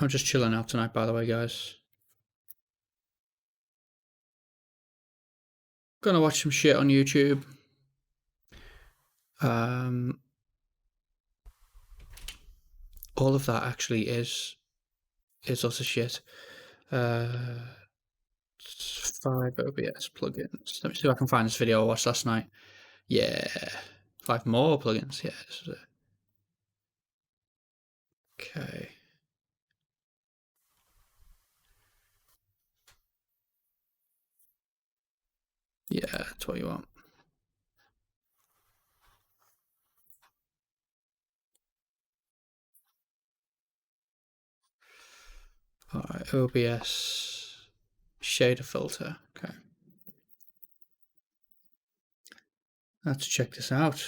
I'm just chilling out tonight, by the way, guys. Gonna watch some shit on YouTube. All of that actually is lots of shit. 5 OBS plugins. Let me see if I can find this video I watched last night. Yeah, 5 more plugins. Yeah, this is it. Okay. Yeah, that's what you want. Alright, OBS shader filter. Okay. Let's check this out.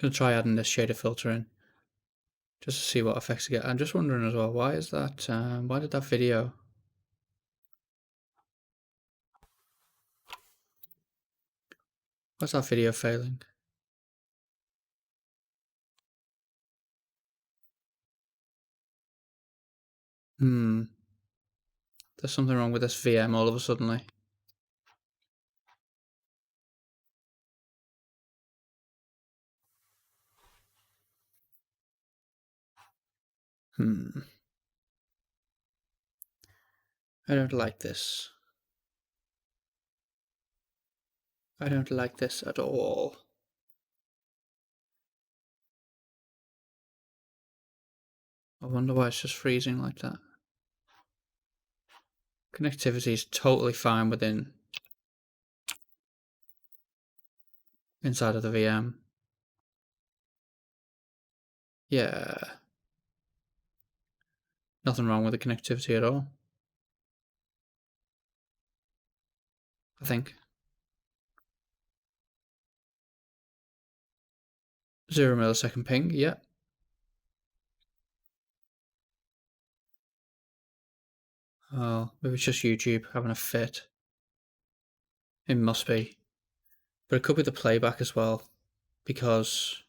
Gonna try adding this shader filter in just to see what effects I get. I'm just wondering as well, why is that? Why did that video? Why's that video failing? There's something wrong with this VM all of a sudden. I don't like this. I don't like this at all. I wonder why it's just freezing like that. Connectivity is totally fine inside of the VM. Yeah. Nothing wrong with the connectivity at all. I think. 0 millisecond ping, yeah. Oh, maybe it's just YouTube having a fit. It must be. But it could be the playback as well, because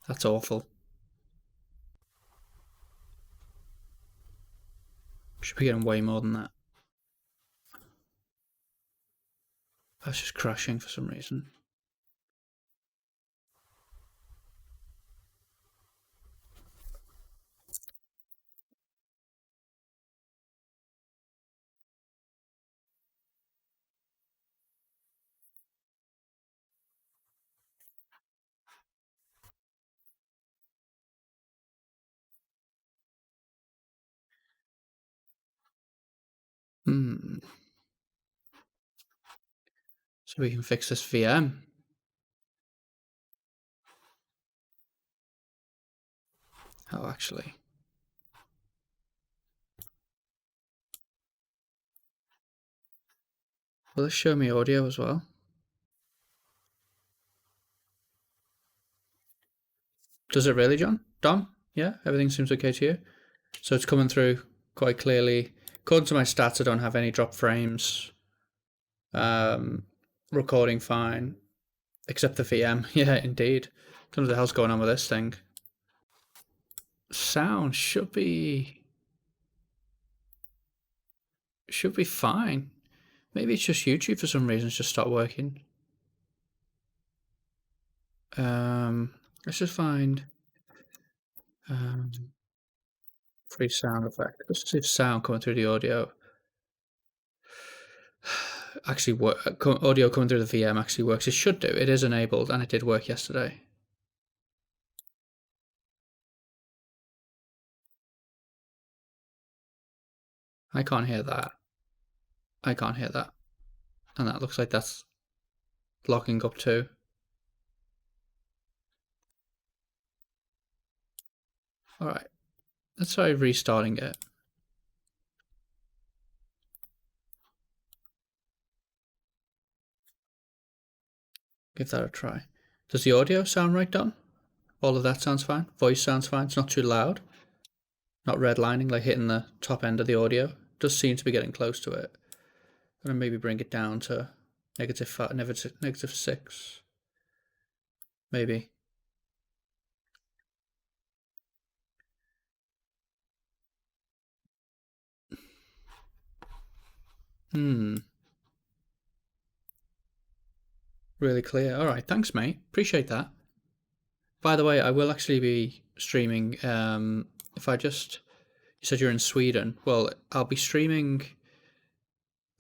that's awful. Should be getting way more than that. That's just crashing for some reason. So we can fix this VM. Oh, actually. Will this show me audio as well? Does it really, John? Dom? Yeah, everything seems okay to you? So it's coming through quite clearly. According to my stats, I don't have any drop frames. Recording fine. Except the VM. Yeah, indeed. Don't know what the hell's going on with this thing. Sound should be fine. Maybe it's just YouTube for some reason. It's just stopped working. Let's just find free sound effect. Let's see if sound coming through the audio actually work. Audio coming through the VM actually works. It should do. It is enabled, and it did work yesterday. I can't hear that. I can't hear that. And that looks like that's locking up too. Alright. Let's try restarting it. Give that a try. Does the audio sound right, Don? All of that sounds fine. Voice sounds fine. It's not too loud. Not redlining, like hitting the top end of the audio. It does seem to be getting close to it. I'm gonna maybe bring it down to -5, -6, maybe. Really clear. All right, thanks, mate. Appreciate that. By the way, I will actually be streaming. If I just, you said you're in Sweden. Well, I'll be streaming.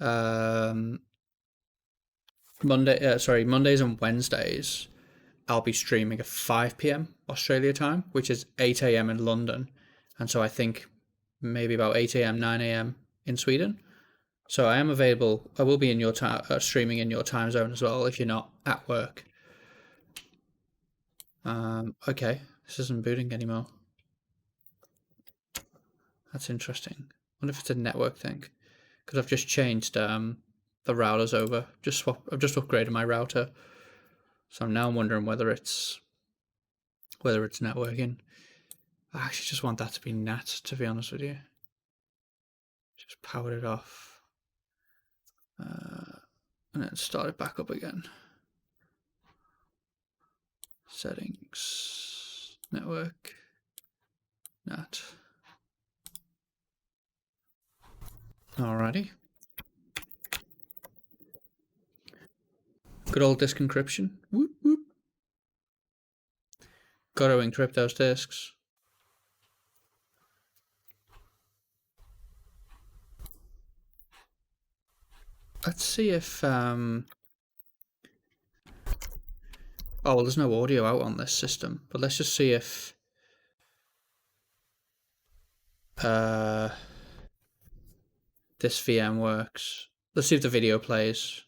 Mondays and Wednesdays. I'll be streaming at 5 p.m. Australia time, which is 8 a.m. in London, and so I think maybe about 8 a.m., 9 a.m. in Sweden. So I am available. I will be in your time, streaming in your time zone as well if you're not at work. Okay, this isn't booting anymore. That's interesting. I wonder if it's a network thing, because I've just changed the routers over. I've just upgraded my router, so I'm now wondering whether it's networking. I actually just want that to be NAT, to be honest with you. Just powered it off. And then start it back up again. Settings, network, NAT. Alrighty. Good old disk encryption. Whoop, whoop. Gotta encrypt those disks. Let's see if oh, well, there's no audio out on this system, but let's just see if this VM works. Let's see if the video plays.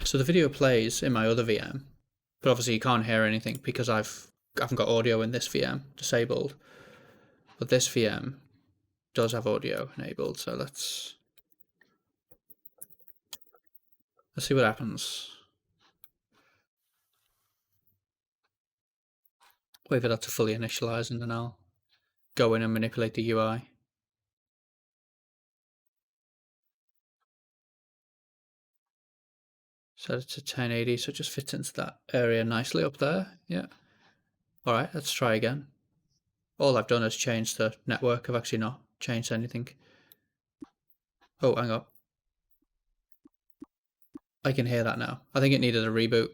So the video plays in my other VM, but obviously you can't hear anything because I haven't got audio in this VM disabled. But this VM does have audio enabled, so let's see what happens. Wait for that to fully initialize and then I'll go in and manipulate the UI. Set it to 1080 so it just fits into that area nicely up there. Yeah. Alright, let's try again. All I've done is change the network. I've actually not changed anything. Oh, hang on. I can hear that now. I think it needed a reboot.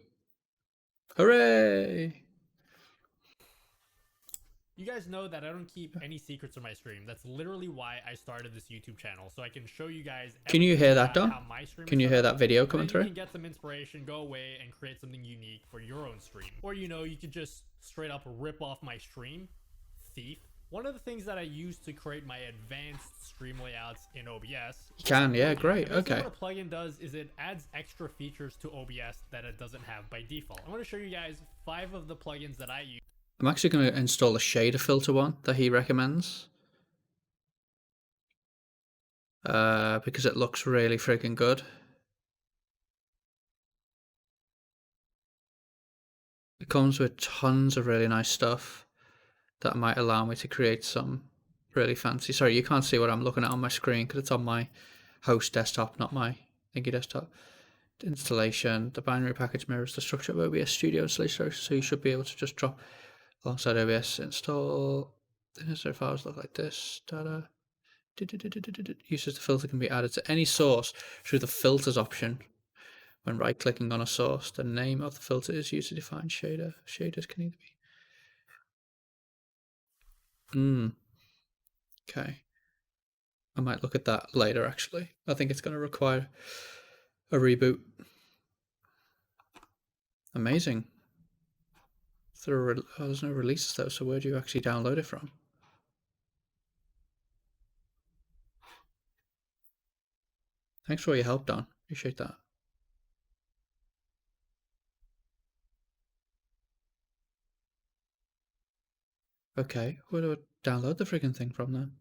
Hooray! You guys know that I don't keep any secrets on my stream. That's literally why I started this YouTube channel, so I can show you guys. Can you hear that, Don? Can you hear that video coming through? You can get some inspiration, go away, and create something unique for your own stream. Or, you know, you could just straight up rip off my stream. Thief. One of the things that I use to create my advanced stream layouts in OBS. You can, yeah, great, okay. What a plugin does is it adds extra features to OBS that it doesn't have by default. I'm going to show you guys 5 of the plugins that I use. I'm actually going to install a shader filter one that he recommends. Because it looks really freaking good. It comes with tons of really nice stuff that might allow me to create some really fancy. Sorry, you can't see what I'm looking at on my screen because it's on my host desktop, not my thingy desktop. Installation, the binary package mirrors the structure of OBS Studio installation, so you should be able to just drop alongside OBS install. The necessary files look like this. Data. Uses the filter can be added to any source through the filters option. When right-clicking on a source, the name of the filter is used to define shader. Shaders can either be. Okay. I might look at that later, actually. I think it's going to require a reboot. Amazing. There's no releases though, so where do you actually download it from? Thanks for all your help, Don. Appreciate that. Okay, where do I download the freaking thing from then?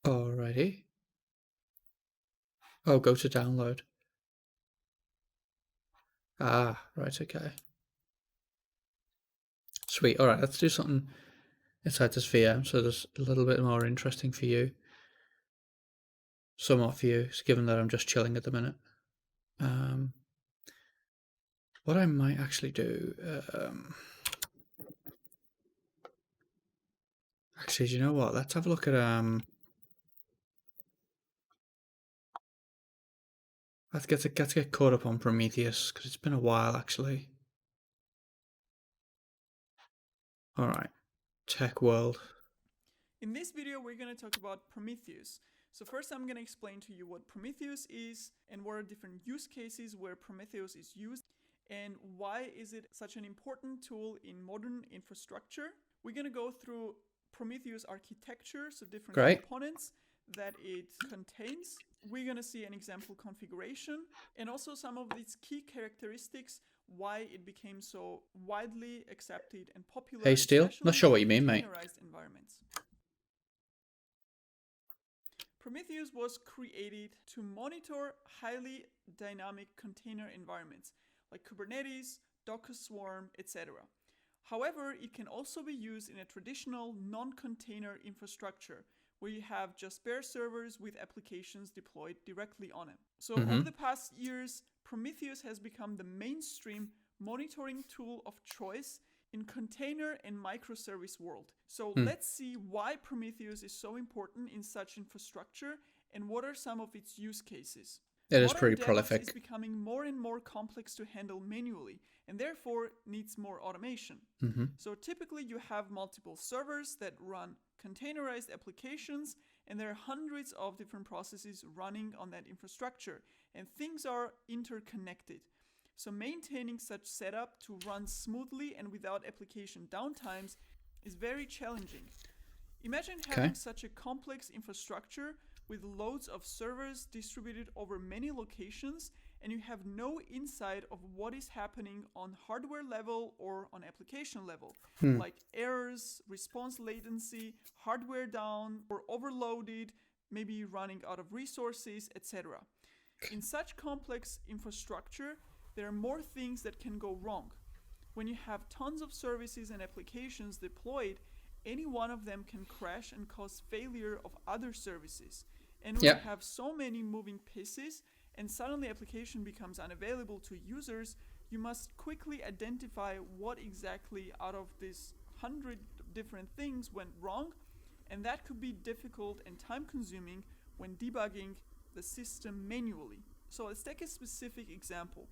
Alrighty. Oh, go to download. Ah, right, okay. Sweet. Alright, let's do something inside this VM so there's a little bit more interesting for you. Somewhat for you, given that I'm just chilling at the minute. What I might actually do... actually, do you know what? Let's have a look at... let's get caught up on Prometheus, because it's been a while, actually. Alright. Tech world. In this video, we're going to talk about Prometheus. So first I'm going to explain to you what Prometheus is and what are different use cases where Prometheus is used and why is it such an important tool in modern infrastructure. We're going to go through Prometheus architecture, so different components that it contains. We're going to see an example configuration and also some of its key characteristics, why it became so widely accepted and popular. Hey, Steel, not sure what you mean, mate. Environments. Prometheus was created to monitor highly dynamic container environments like Kubernetes, Docker Swarm, etc. However, it can also be used in a traditional non-container infrastructure where you have just bare servers with applications deployed directly on it. So over the past years, Prometheus has become the mainstream monitoring tool of choice in container and microservice world. So let's see why Prometheus is so important in such infrastructure and what are some of its use cases. It is pretty prolific. It's becoming more and more complex to handle manually and therefore needs more automation. So typically you have multiple servers that run containerized applications and there are hundreds of different processes running on that infrastructure and things are interconnected. So maintaining such setup to run smoothly and without application downtimes is very challenging. Imagine having such a complex infrastructure with loads of servers distributed over many locations and you have no insight of what is happening on hardware level or on application level, like errors, response latency, hardware down or overloaded, maybe running out of resources, etc. In such complex infrastructure, there are more things that can go wrong. When you have tons of services and applications deployed, any one of them can crash and cause failure of other services. And when you have so many moving pieces and suddenly application becomes unavailable to users, you must quickly identify what exactly out of these 100 different things went wrong. And that could be difficult and time consuming when debugging the system manually. So let's take a specific example.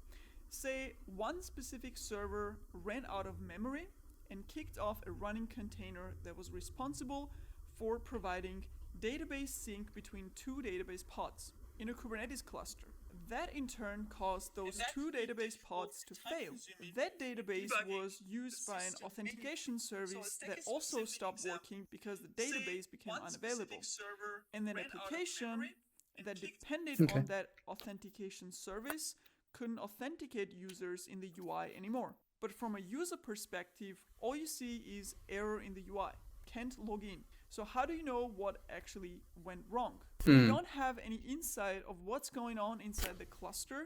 Say one specific server ran out of memory and kicked off a running container that was responsible for providing database sync between two database pods in a Kubernetes cluster. That in turn caused those two database pods to fail. That database was used by an authentication service that also stopped working because the database became unavailable. And an application that depended on that authentication service couldn't authenticate users in the UI anymore. But from a user perspective, all you see is error in the UI. Can't log in. So how do you know what actually went wrong? You don't have any insight of what's going on inside the cluster.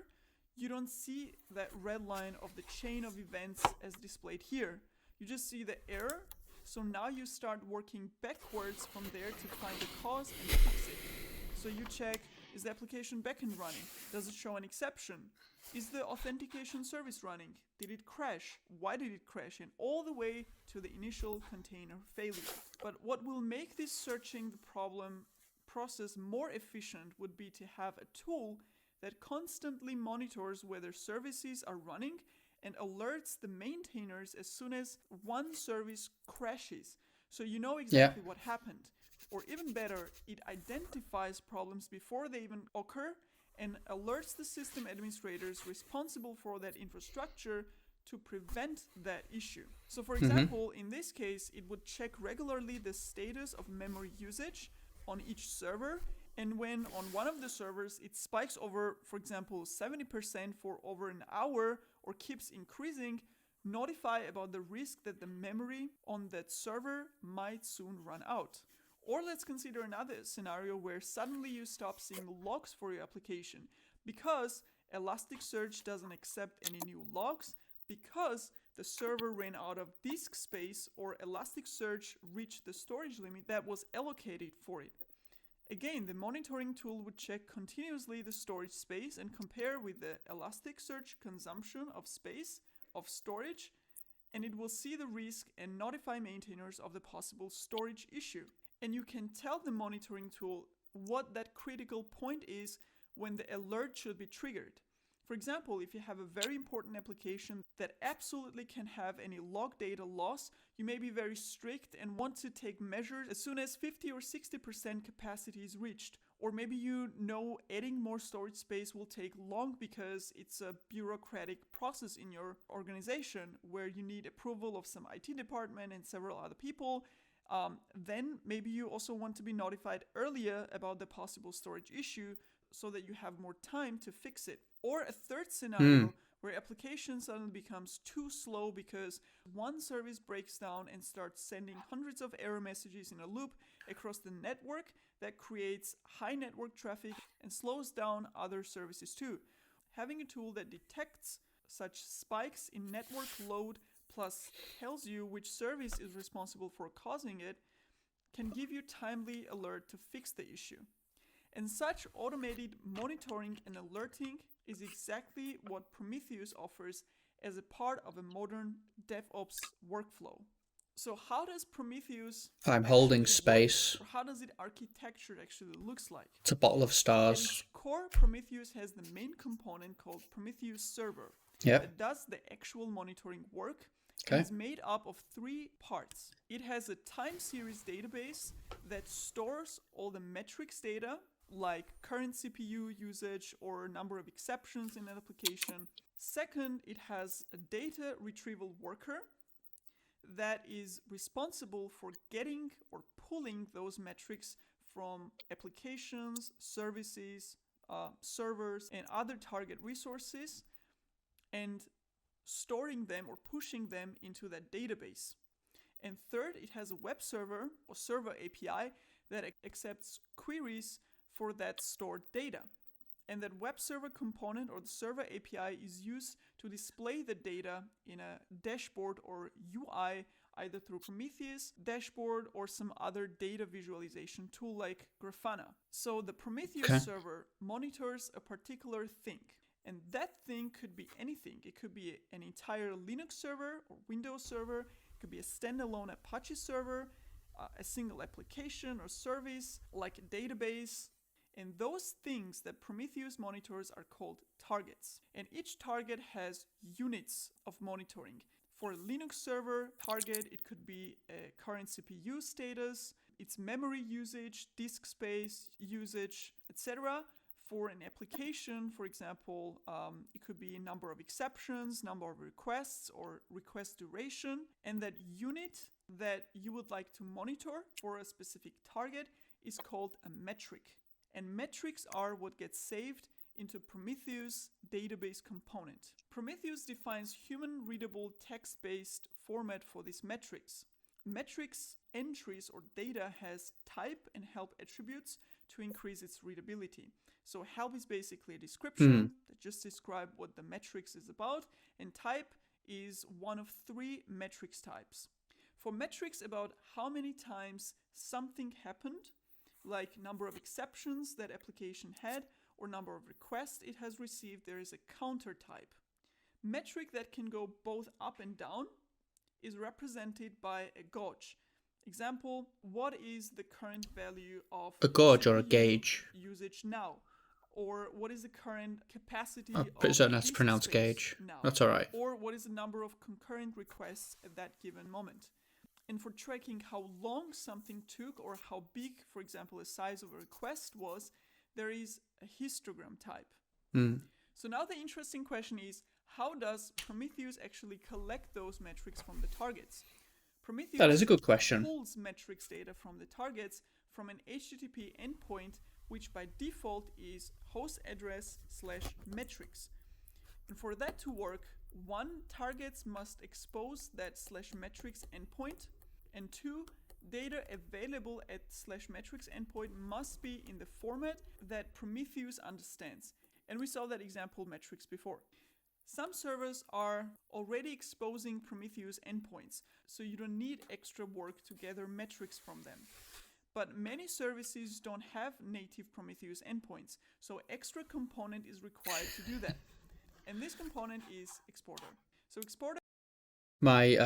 You don't see that red line of the chain of events as displayed here. You just see the error. So now you start working backwards from there to find the cause and fix it. So you check, is the application backend running? Does it show an exception? Is the authentication service running? Did it crash? Why did it crash? And all the way to the initial container failure. But what will make this searching the problem process more efficient would be to have a tool that constantly monitors whether services are running and alerts the maintainers as soon as one service crashes. So you know exactly what happened. Or even better, it identifies problems before they even occur and alerts the system administrators responsible for that infrastructure to prevent that issue. So for example, in this case, it would check regularly the status of memory usage on each server. And when on one of the servers it spikes over, for example, 70% for over an hour or keeps increasing, notify about the risk that the memory on that server might soon run out. Or let's consider another scenario where suddenly you stop seeing logs for your application because Elasticsearch doesn't accept any new logs because the server ran out of disk space or Elasticsearch reached the storage limit that was allocated for it. Again, the monitoring tool would check continuously the storage space and compare with the Elasticsearch consumption of space, of storage, and it will see the risk and notify maintainers of the possible storage issue. And you can tell the monitoring tool what that critical point is when the alert should be triggered. For example, if you have a very important application that absolutely can have any log data loss, you may be very strict and want to take measures as soon as 50 or 60% capacity is reached. Or maybe you know adding more storage space will take long because it's a bureaucratic process in your organization where you need approval of some IT department and several other people. Then maybe you also want to be notified earlier about the possible storage issue so that you have more time to fix it. Or a third scenario where application suddenly becomes too slow because one service breaks down and starts sending hundreds of error messages in a loop across the network that creates high network traffic and slows down other services too. Having a tool that detects such spikes in network load plus tells you which service is responsible for causing it can give you timely alert to fix the issue. And such automated monitoring and alerting is exactly what Prometheus offers as a part of a modern DevOps workflow. So how does Prometheus I'm holding space. Or how does it architecture actually looks like? It's a bottle of At stars. its core, Prometheus has the main component called Prometheus Server Yep. that does the actual monitoring work. Okay. It's made up of 3 parts. It has a time series database that stores all the metrics data like current CPU usage or number of exceptions in an application. Second, it has a data retrieval worker that is responsible for getting or pulling those metrics from applications, services, servers, and other target resources and storing them or pushing them into that database. And third, it has a web server or server API that accepts queries for that stored data. And that web server component or the server API is used to display the data in a dashboard or UI, either through Prometheus dashboard or some other data visualization tool like Grafana. So the Prometheus server monitors a particular thing. And that thing could be anything. It could be an entire Linux server or Windows server. It could be a standalone Apache server, a single application or service like a database. And those things that Prometheus monitors are called targets. And each target has units of monitoring. For a Linux server target, it could be a current CPU status, its memory usage, disk space usage, etc. For an application, for example, it could be a number of exceptions, number of requests, or request duration. And that unit that you would like to monitor for a specific target is called a metric. And metrics are what gets saved into Prometheus database component. Prometheus defines human-readable text-based format for these metrics. Metrics entries or data has type and help attributes to increase its readability. So help is basically a description that just describes what the metrics is about, and type is one of 3 metrics types. For metrics about how many times something happened, like number of exceptions that application had or number of requests it has received, there is a counter type. Metric that can go both up and down is represented by a gauge. Example, what is the current value of A gauge or a CPU gauge? usage now? Or what is the current capacity I'm of pretty certain that's disk pronounced space gauge. now? That's alright. Or what is the number of concurrent requests at that given moment? And for tracking how long something took or how big, for example, the size of a request was, there is a histogram type. So now the interesting question is, how does Prometheus actually collect those metrics from the targets? Prometheus That is a good question. pulls metrics data from the targets from an HTTP endpoint, which by default is host address /metrics. And for that to work, 1, targets must expose that /metrics endpoint, and 2, data available at /metrics endpoint must be in the format that Prometheus understands. And we saw that example metrics before. Some servers are already exposing Prometheus endpoints, so you don't need extra work to gather metrics from them. But many services don't have native Prometheus endpoints, so extra component is required to do that. And this component is exporter. So exporter. My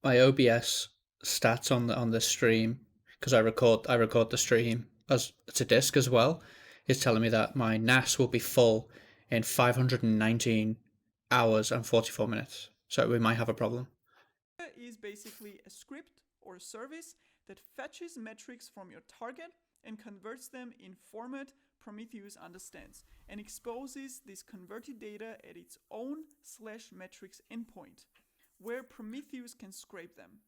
OBS stats on the stream, because I record the stream as to disk as well, is telling me that my NAS will be full in 519 hours and 44 minutes. So we might have a problem. Is basically a script or a service that fetches metrics from your target and converts them in format Prometheus understands and exposes this converted data at its own /metrics endpoint, where Prometheus can scrape them.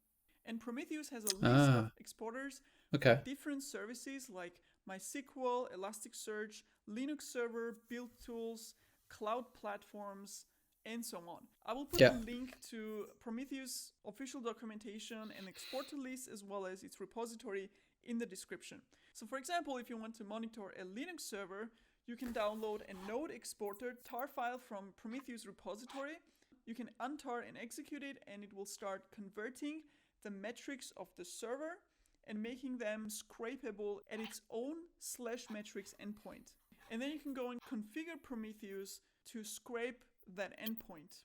And Prometheus has a list of exporters for different services like MySQL, Elasticsearch, Linux server, build tools, cloud platforms, and so on. I will put a link to Prometheus official documentation and exporter list as well as its repository in the description. So for example, if you want to monitor a Linux server, you can download a node exporter tar file from Prometheus repository. You can untar and execute it, and it will start converting the metrics of the server and making them scrapable at its own /metrics endpoint. And then you can go and configure Prometheus to scrape that endpoint.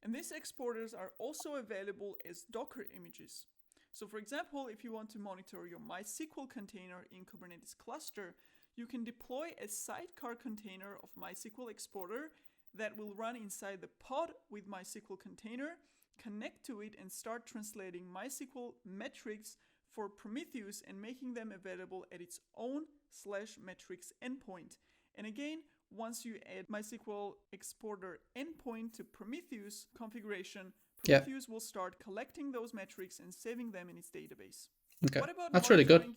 And these exporters are also available as Docker images. So for example, if you want to monitor your MySQL container in Kubernetes cluster, you can deploy a sidecar container of MySQL exporter that will run inside the pod with MySQL container, connect to it, and start translating MySQL metrics for Prometheus and making them available at its own /metrics endpoint. And again, once you add MySQL exporter endpoint to Prometheus configuration, Prometheus will start collecting those metrics and saving them in its database. Okay, What about that's really good.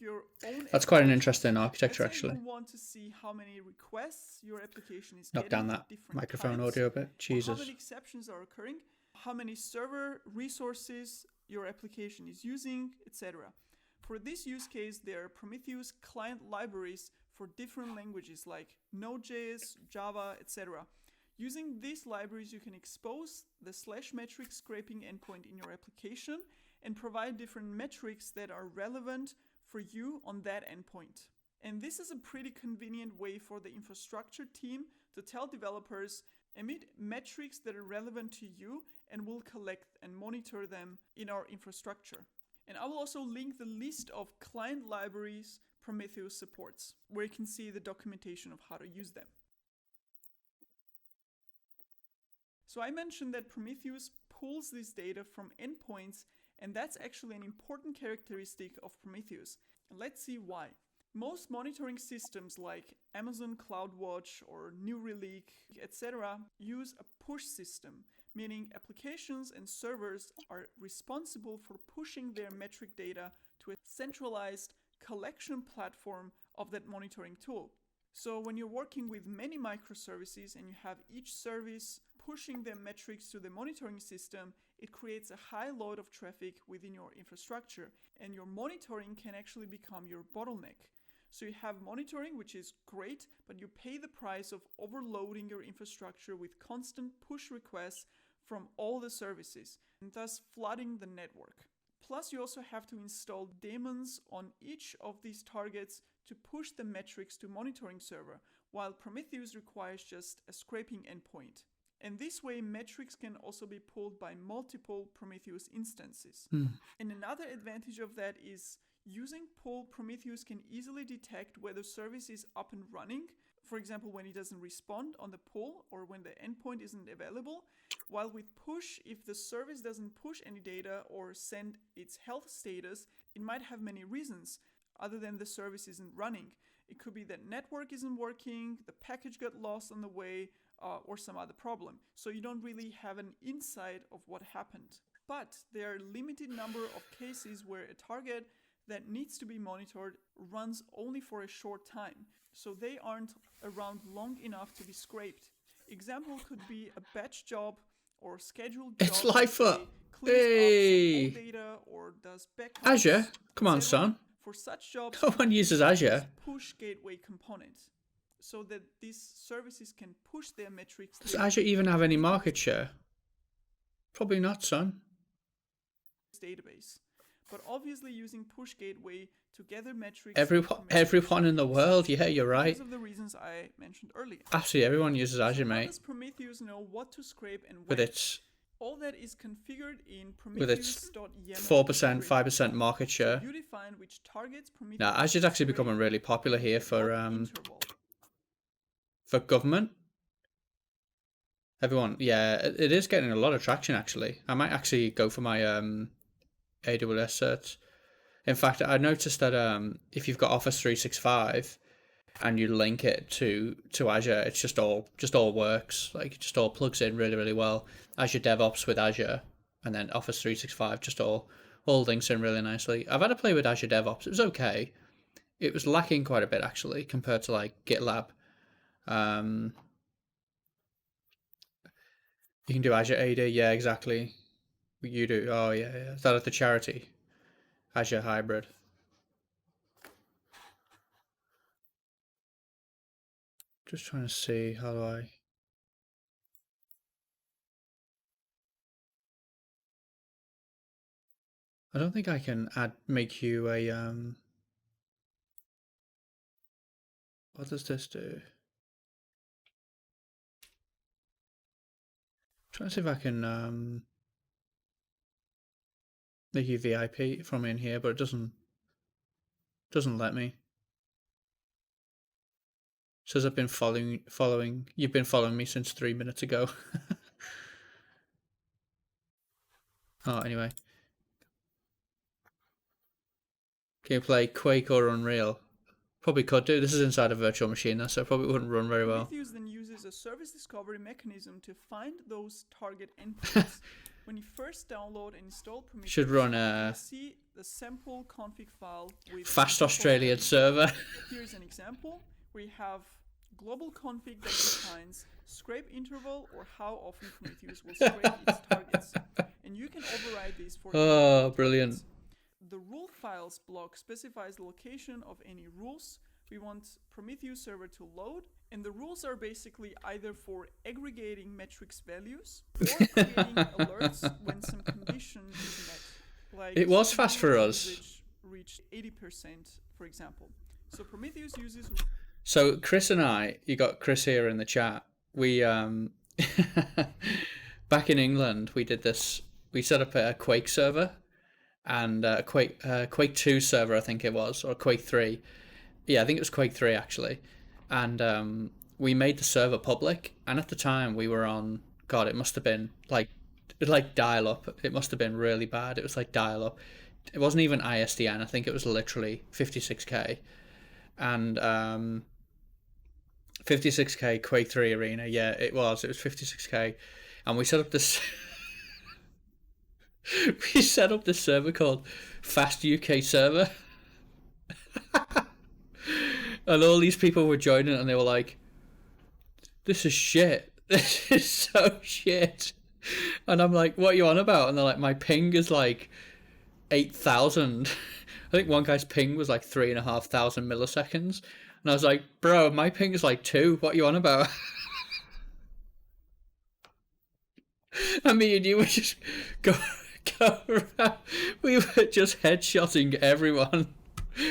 That's quite an interesting architecture, Let's say actually. you want to see how many requests your application is Knock getting down at that different microphone times, audio a bit. or Jesus. how many exceptions are occurring, how many server resources your application is using, etc. For this use case, there are Prometheus client libraries for different languages like Node.js, Java, etc. Using these libraries, you can expose the /metrics scraping endpoint in your application and provide different metrics that are relevant for you on that endpoint. And this is a pretty convenient way for the infrastructure team to tell developers, emit metrics that are relevant to you, and we'll collect and monitor them in our infrastructure. And I will also link the list of client libraries Prometheus supports, where you can see the documentation of how to use them. So I mentioned that Prometheus pulls this data from endpoints, and that's actually an important characteristic of Prometheus. And let's see why. Most monitoring systems like Amazon CloudWatch or New Relic, etc. use a push system, meaning applications and servers are responsible for pushing their metric data to a centralized collection platform of that monitoring tool. So when you're working with many microservices and you have each service pushing their metrics to the monitoring system, it creates a high load of traffic within your infrastructure, and your monitoring can actually become your bottleneck. So you have monitoring, which is great, but you pay the price of overloading your infrastructure with constant push requests from all the services, and thus flooding the network. Plus, you also have to install daemons on each of these targets to push the metrics to monitoring server, while Prometheus requires just a scraping endpoint. And this way, metrics can also be pulled by multiple Prometheus instances. And another advantage of that is using pull, Prometheus can easily detect whether service is up and running. For example, when it doesn't respond on the pull or when the endpoint isn't available. While with push, if the service doesn't push any data or send its health status, it might have many reasons other than the service isn't running. It could be that network isn't working, the package got lost on the way, or some other problem. So you don't really have an insight of what happened. But there are a limited number of cases where a target that needs to be monitored runs only for a short time. So they aren't around long enough to be scraped. Example could be a batch job or schedule It's jobs, Lightfoot. cleans up some Hey. old data or does backups. Azure, come on, etc. son. For such jobs, No one uses Azure. push gateway component, so that these services can push their metrics. Does Azure even have any market share? Probably not, son. Database, but obviously using push gateway to gather metrics. Everyone in the world. Yeah, you're right. Because of the reasons I mentioned earlier. Absolutely, everyone uses Azure, How mate. does Prometheus know what to scrape and when? With its All that is configured in with its Prometheus.yaml. 4%, 5% market share. You define which targets Prometheus. Now, Azure's actually becoming really popular here for government. Everyone, yeah, it is getting a lot of traction actually. I might actually go for my AWS certs. In fact, I noticed that if you've got Office 365 and you link it to Azure, it's just all works. Like it just all plugs in really, really well. Azure DevOps with Azure, and then Office 365 just all links in really nicely. I've had to play with Azure DevOps. It was okay. It was lacking quite a bit actually compared to like GitLab. You can do Azure AD, yeah, exactly. You do. Oh yeah, yeah. Is that at the charity? Azure Hybrid. Just trying to see how do I. I don't think I can make you a What does this do? Trying to see if I can make you VIP from in here, but it doesn't let me. It says I've been following. You've been following me since 3 minutes ago. Oh, anyway. Can you play Quake or Unreal? Probably could do. This is inside a virtual machine, though, so it probably wouldn't run very well. Prometheus then uses a service discovery mechanism to find those target endpoints. When you first download and install Prometheus, should run you see the sample config file with fast Australian server. Here's an example. We have global config that defines scrape interval or how often Prometheus will scrape its targets. And you can override these for brilliant. Targets. The rule files block specifies the location of any rules we want Prometheus server to load, and the rules are basically either for aggregating metrics values or creating alerts when some condition is met. Like it was fast for us. Reached 80%, for example. So Prometheus uses. So Chris and I, you got Chris here in the chat. We back in England, we did this. We set up a Quake server. And Quake 2 server, I think it was, or Quake 3. Yeah, I think it was Quake 3 actually. And we made the server public. And at the time we were on, God, it must have been like dial up. It must have been really bad. It was like dial up. It wasn't even ISDN. I think it was literally 56k. And 56k Quake 3 arena. Yeah, it was 56k. And we set up this. We set up this server called Fast UK Server. And all these people were joining and they were like, this is shit. This is so shit. And I'm like, what are you on about? And they're like, my ping is like 8,000. I think one guy's ping was like 3,500 milliseconds. And I was like, bro, my ping is like 2. What are you on about? And me and you were just going around. We were just headshotting everyone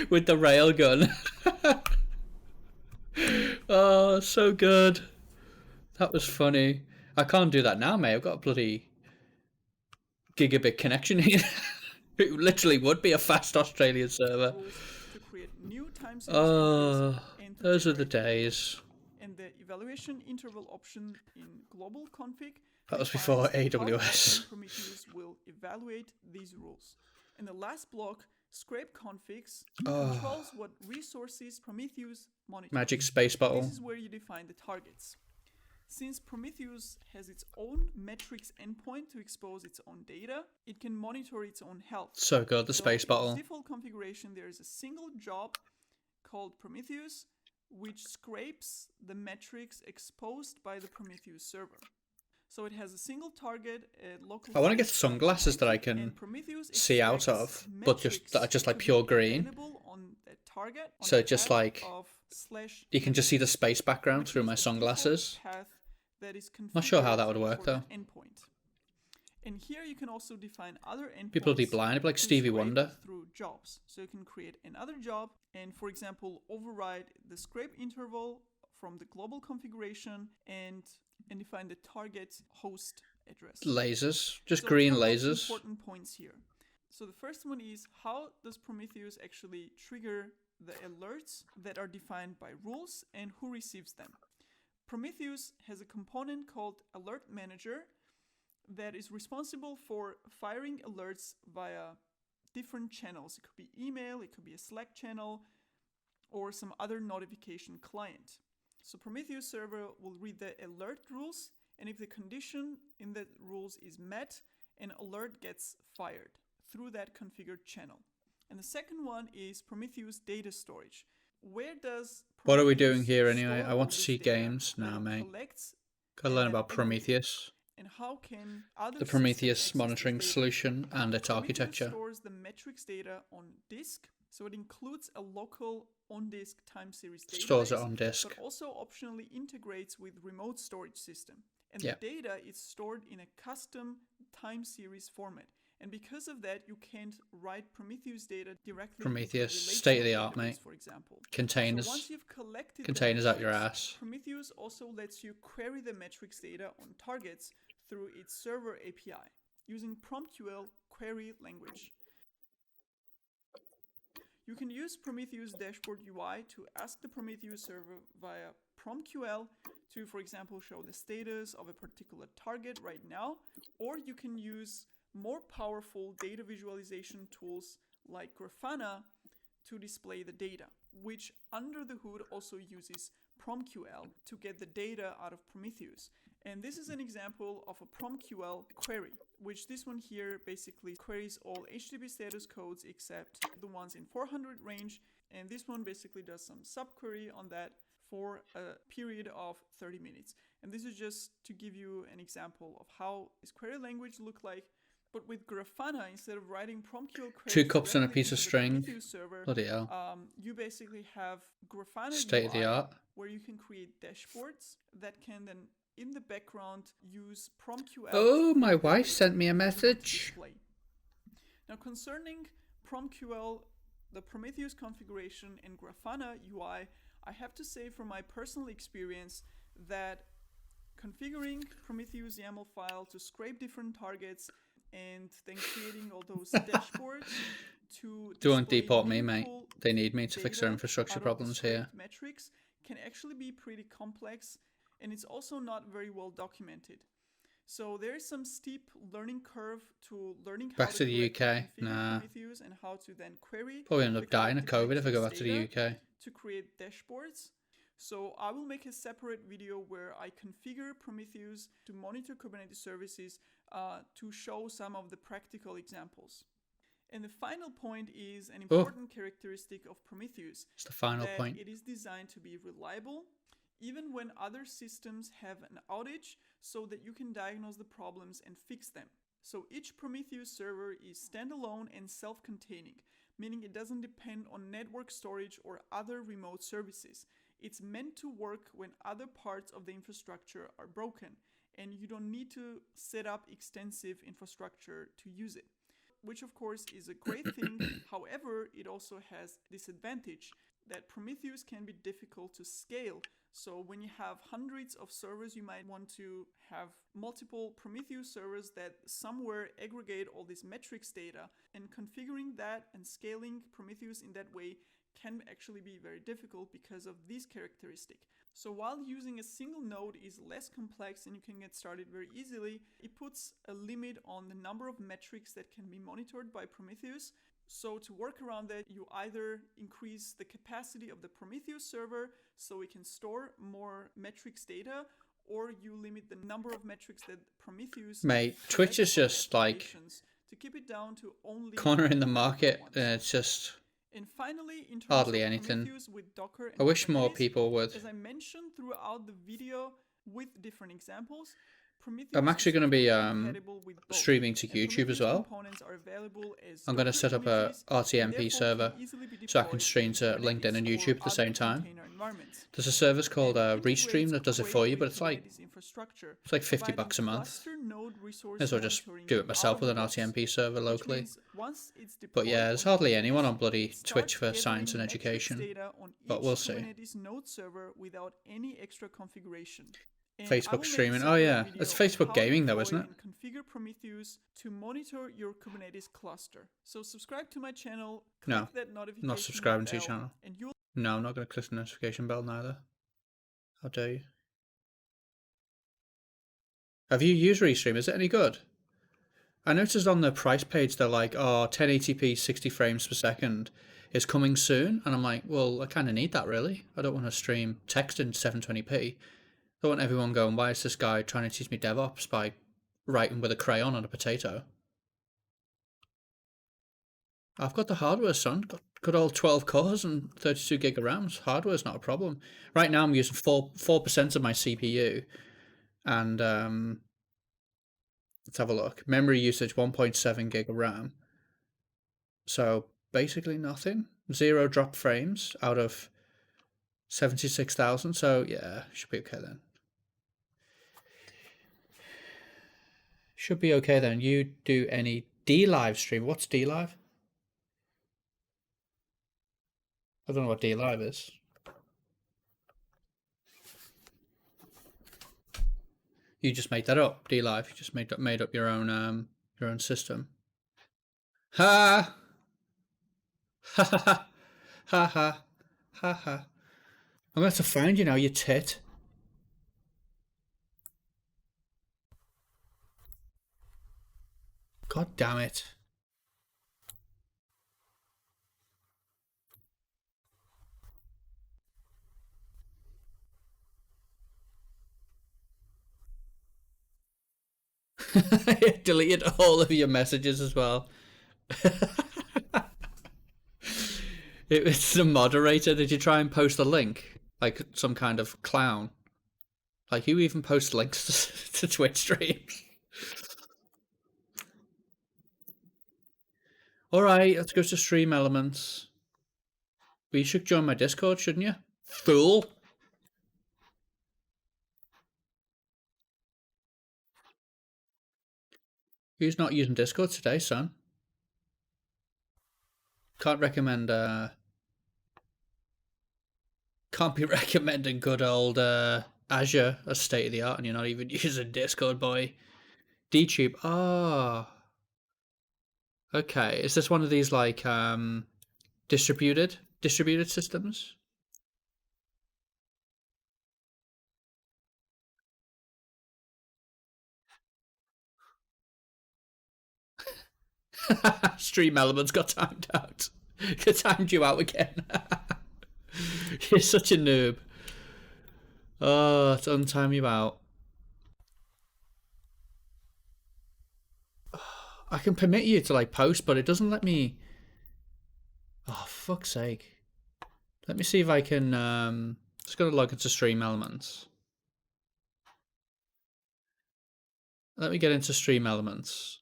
with the railgun. Oh, so good. That was funny. I can't do that now, mate. I've got a bloody gigabit connection here. It literally would be a fast Australian server. To create new time Oh, those are the days. And the evaluation interval option in global config. That was before AWS. Prometheus will evaluate these rules. And the last block, scrape configs, controls what resources Prometheus monitors. Magic space bottle. This is where you define the targets. Since Prometheus has its own metrics endpoint to expose its own data, it can monitor its own health. So good, the space bottle. In default configuration, there is a single job called Prometheus, which scrapes the metrics exposed by the Prometheus server. So it has a single target, local. I want to get sunglasses that I can see out of, but just like pure green. On that target, on so just like / you can just see the space background through my sunglasses. Not sure how that would work though. Endpoint. And here you can also define other endpoints. People would be blind, like Stevie Wonder. Through jobs. So you can create another job and, for example, override the scrape interval from the global configuration and define the target host address. Lasers, just green lasers. Important points here. So the first one is, how does Prometheus actually trigger the alerts that are defined by rules and who receives them? Prometheus has a component called Alert Manager that is responsible for firing alerts via different channels. It could be email, it could be a Slack channel, or some other notification client. So Prometheus server will read the alert rules, and if the condition in the rules is met, an alert gets fired through that configured channel. And the second one is Prometheus data storage. Where does Prometheus what are we doing here anyway? store I want all to this see data games now, that it mate. collects Gotta learn and about then Prometheus, and how can other the systems Prometheus access monitoring this data? solution and its Prometheus architecture. stores the metrics data on disk, so it includes a local on-disk time series database, Stores it on disk. but also optionally integrates with remote storage system. And Yeah. the data is stored in a custom time series format. And because of that, you can't write Prometheus data directly. Prometheus, into a state of the relational art, database, mate. For example. Containers, So once you've collected the containers out your metrics, ass. Prometheus also lets you query the metrics data on targets through its server API using PromQL query language. You can use Prometheus dashboard UI to ask the Prometheus server via PromQL to, for example, show the status of a particular target right now, or you can use more powerful data visualization tools like Grafana to display the data, which under the hood also uses PromQL to get the data out of Prometheus. And this is an example of a PromQL query, which this one here basically queries all HTTP status codes except the ones in 400 range. And this one basically does some subquery on that for a period of 30 minutes. And this is just to give you an example of how this query language look like. But with Grafana, instead of writing PromQL queries 2 cups and a directly piece of into the string. Prometheus server, Bloody hell. you basically have Grafana State of the UI, art. where you can create dashboards that can then, in the background, use PromQL. Oh, my wife sent me a message. Display. Now, concerning PromQL, the Prometheus configuration in Grafana UI, I have to say from my personal experience that configuring Prometheus YAML file to scrape different targets and then creating all those dashboards to Don't display deport me, mate. meaningful They need me to fix their data infrastructure out of the problems here. scraped metrics can actually be pretty complex, and it's also not very well documented. So there is some steep learning curve to learning how Back to the correctly UK? configure Nah. Prometheus and how to then query. Probably end up the dying of collected COVID if I go back metrics to the data UK. to create dashboards. So I will make a separate video where I configure Prometheus to monitor Kubernetes services to show some of the practical examples. And the final point is an important characteristic of Prometheus. It's the final that point. It is designed to be reliable even when other systems have an outage, so that you can diagnose the problems and fix them. So each Prometheus server is standalone and self-containing, meaning it doesn't depend on network storage or other remote services. It's meant to work when other parts of the infrastructure are broken, and you don't need to set up extensive infrastructure to use it, which of course is a great thing. However, it also has disadvantage that Prometheus can be difficult to scale. So when you have hundreds of servers, you might want to have multiple Prometheus servers that somewhere aggregate all this metrics data, and configuring that and scaling Prometheus in that way can actually be very difficult because of these characteristics. So while using a single node is less complex and you can get started very easily, it puts a limit on the number of metrics that can be monitored by Prometheus. So to work around that, you either increase the capacity of the Prometheus server so it can store more metrics data, or you limit the number of metrics that Prometheus Mate, Twitch is just like to keep it down to only cornering the market. It's just and finally, in terms hardly of anything. Prometheus with Docker and I wish more Kubernetes, people would. as I mentioned throughout the video with different examples, Prometheus I'm actually going to be compatible with both, streaming to and YouTube as Prometheus well. components are available as I'm going to Docker set up a Prometheus, and RTMP therefore server can easily be so I can deployed stream in to LinkedIn and Kubernetes or YouTube at the other same time. container environments. There's a service called And Restream that does it for integrates you, but great it's like with Kubernetes infrastructure, $50 providing a month. cluster node resource As well just monitoring do it myself out with of an the box, RTMP server which locally. means once it's But deployed yeah, there's on hardly Kubernetes, anyone on it bloody starts Twitch for gathering science and metrics education. data on But each we'll see. Kubernetes node server without any extra configuration. And I Facebook will make a streaming. Oh separate yeah, video it's on Facebook how to gaming though, deploy isn't it? and configure Prometheus to monitor your Kubernetes cluster. So subscribe to my channel, click No, that notification not subscribing to your bell, channel. and you'll No, I'm not going to click the notification bell neither. How dare you? Have you used Restream? Is it any good? I noticed on the price page they're like, oh, 1080p 60 frames per second is coming soon. And I'm like, well, I kind of need that really. I don't want to stream text in 720p. I want everyone going, why is this guy trying to teach me DevOps by writing with a crayon on a potato? I've got the hardware, son. Got good old 12 cores and 32 gig of RAM. Hardware's not a problem. Right now I'm using 4% of my CPU. And let's have a look. Memory usage 1.7 gig of RAM. So basically nothing. 0 drop frames out of 76,000. So yeah, should be okay then. Should be okay then. You do any DLive stream? What's DLive? I don't know what DLive is. You just made that up, DLive. You just made up your own system. Ha ha ha ha ha ha ha. I'm going to have to find you now, you tit. God damn it. I deleted all of your messages as well. It's the moderator. Did you try and post a link? Like some kind of clown? Like, who even posts links to Twitch streams? Alright, let's go to Stream Elements. But you should join my Discord, shouldn't you? Fool! Who's not using Discord today, son? Can't recommend, can't be recommending good old, Azure as state of the art and you're not even using Discord, boy. DTube. Ah. Oh. Okay. Is this one of these, like, distributed systems? Stream Elements got timed out. Got timed you out again. You're such a noob. Oh, it's untime you out. I can permit you to like post, but it doesn't let me. Oh, fuck's sake. Let me see if I can just gotta log into Stream Elements. Let me get into Stream Elements.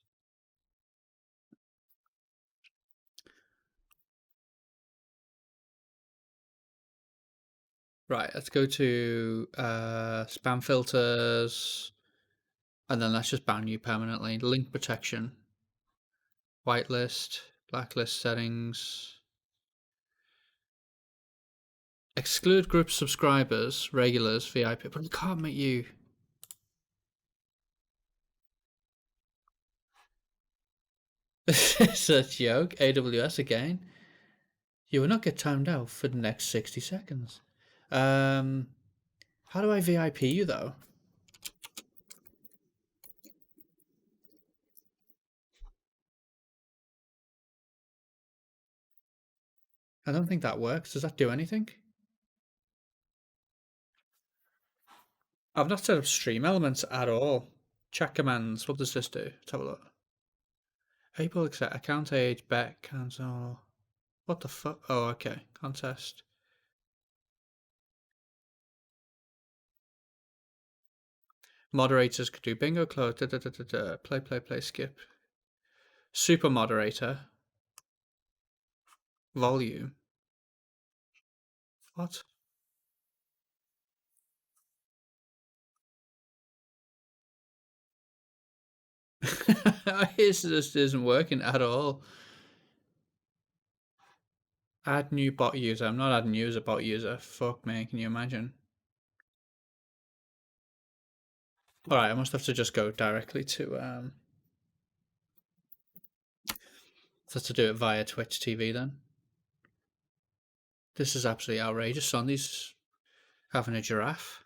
Right, let's go to spam filters, and then let's just ban you permanently. Link protection, whitelist, blacklist settings, exclude group subscribers, regulars, VIP, but I can't make you. It's a joke. AWS again. You will not get timed out for the next 60 seconds. How do I VIP you though? I don't think that works. Does that do anything? I've not set up Stream Elements at all. Chat commands. What does this do? Let's have a look. Able accept account age, bet, cancel. What the fuck? Oh, okay. Contest. Moderators could do bingo, close, play, skip. Super moderator. Volume. What? This just isn't working at all. Add new bot user. I'm not adding user, bot user. Fuck me, can you imagine? Alright, I must have to just go directly to so to do it via Twitch TV then. This is absolutely outrageous. Sondy's having a giraffe.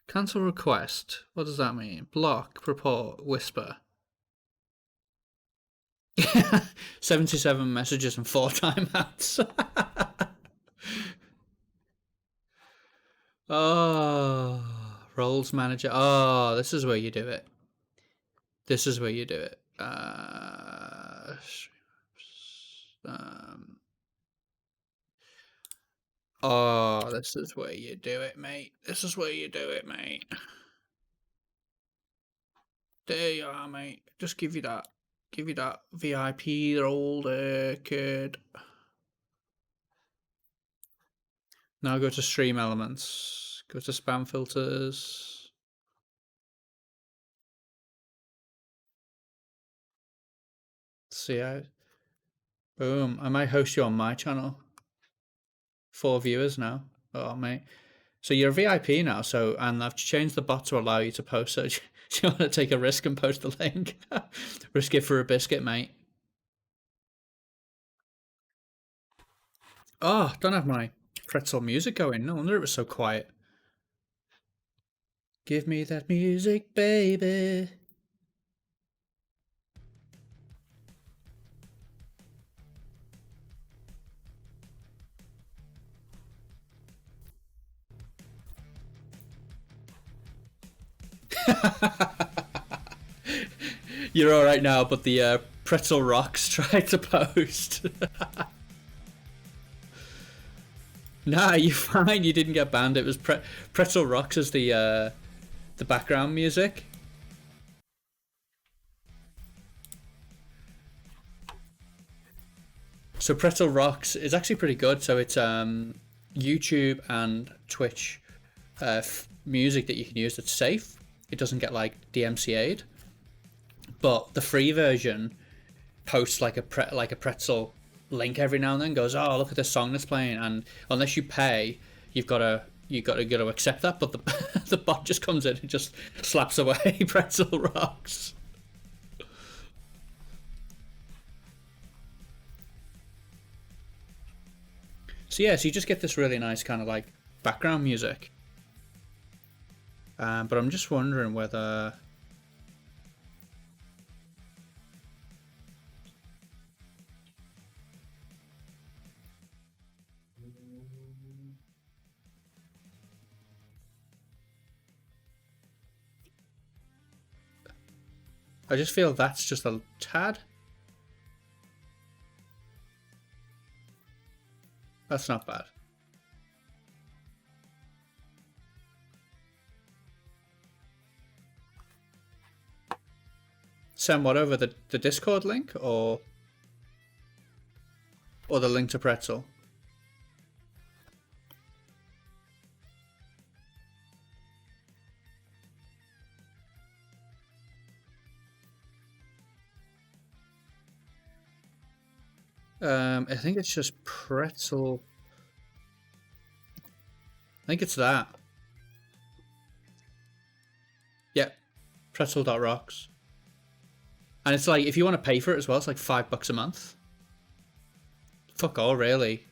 Cancel request. What does that mean? Block, purport, whisper. 77 messages and 4 timeouts. Oh, roles manager. Oh, this is where you do it. This is where you do it. Oh, this is where you do it, mate. This is where you do it, mate. There you are, mate. Just give you that. Give you that VIP role there, kid. Now go to stream elements. Go to spam filters. See out. Boom. I might host you on my channel. 4 viewers now. Oh, mate. So you're a VIP now, and I've changed the bot to allow you to post, so do you want to take a risk and post the link? Risk it for a biscuit, mate. Oh, don't have my pretzel music going. No wonder it was so quiet. Give me that music, baby. You're all right now, but the pretzel rocks tried to post. Nah, you're fine. You didn't get banned. It was pretzel rocks as the background music. So pretzel rocks is actually pretty good. So it's YouTube and Twitch music that you can use that's safe. It doesn't get like DMCA'd. But the free version posts like a pretzel link every now and then. Goes, oh, look at this song that's playing, and unless you pay, you got to accept that. But the bot just comes in and just slaps away pretzel rocks. So yeah, so you just get this really nice kind of like background music. But I'm just wondering whether. I just feel that's just a tad. That's not bad. Send what over the Discord link or the link to Pretzel? I think it's just Pretzel. I think it's that. Yeah, pretzel.rocks. And it's like, if you want to pay for it as well, it's like $5 a month. Fuck all, really.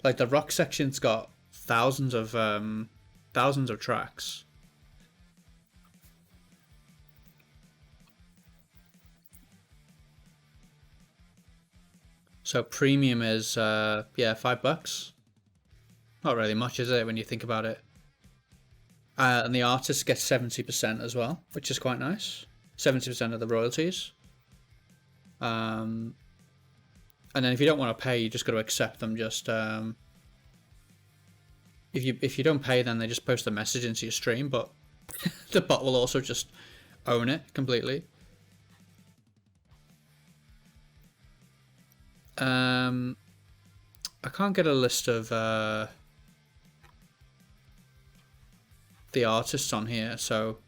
Like the rock section's got thousands of tracks. So premium is yeah, $5. Not really much, is it, when you think about it? And the artist gets 70% as well, which is quite nice. 70% of the royalties. And then if you don't want to pay, you just got to accept them. Just if you don't pay, then they just post a message into your stream, but the bot will also just own it completely. I can't get a list of the artists on here, so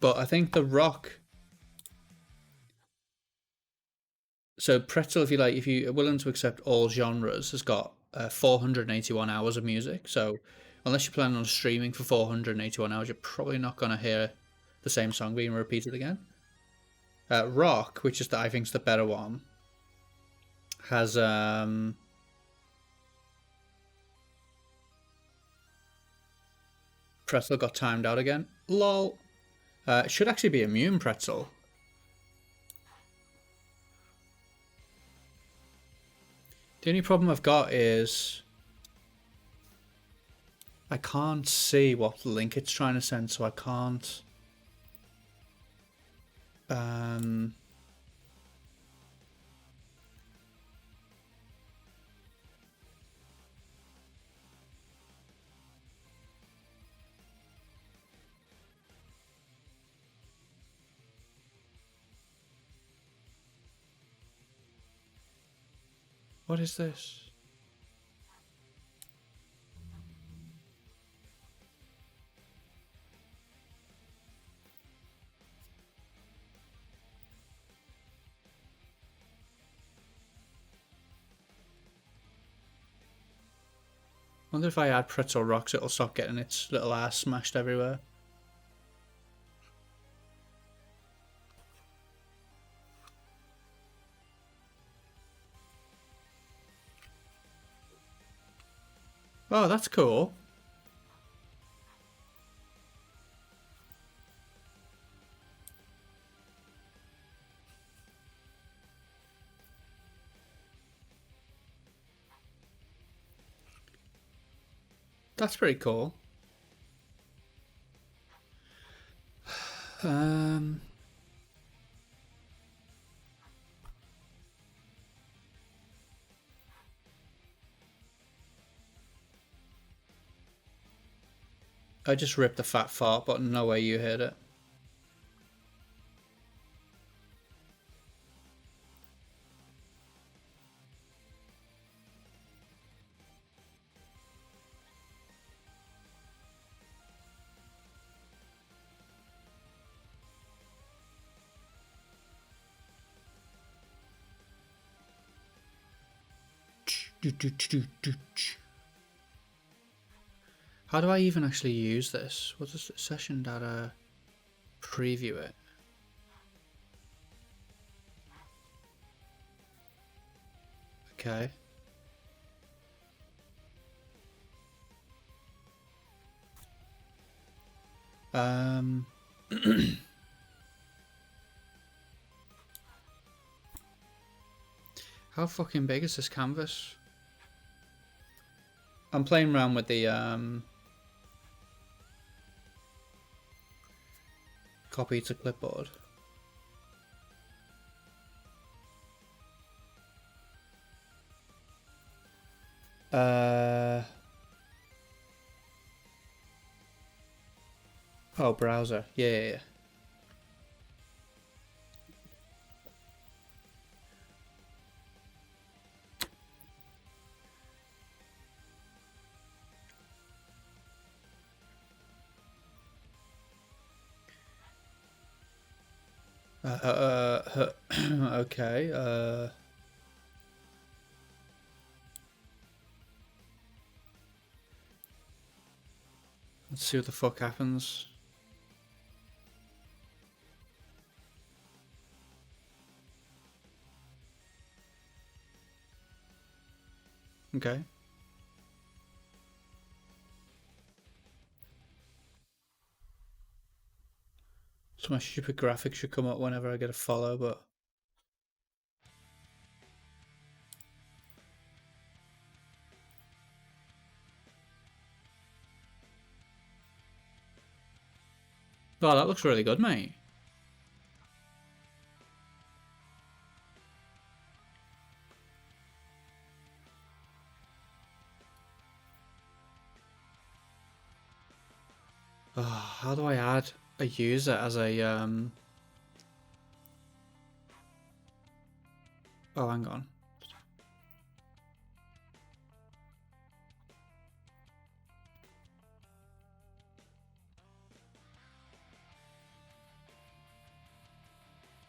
but I think the rock. So Pretzel, if you're willing to accept all genres, has got 481 hours of music. So unless you're planning on streaming for 481 hours, you're probably not going to hear the same song being repeated again. Rock, which is I think is the better one, has Pretzel got timed out again. Lol. It should actually be immune, Pretzel. The only problem I've got is I can't see what link it's trying to send, so I can't. What is this? Wonder if I add Pretzel Rocks, it'll stop getting its little ass smashed everywhere. Oh, that's cool. That's pretty cool. I just ripped the fat fart, but no way you heard it. How do I even actually use this? What does session data preview it? Okay. How fucking big is this canvas? I'm playing around with the copy to clipboard. Oh, browser. Yeah. Okay. Let's see what the fuck happens. Okay. So my stupid graphic should come up whenever I get a follow, but Oh, that looks really good, mate. Oh, how do I add a user as a Oh, hang on.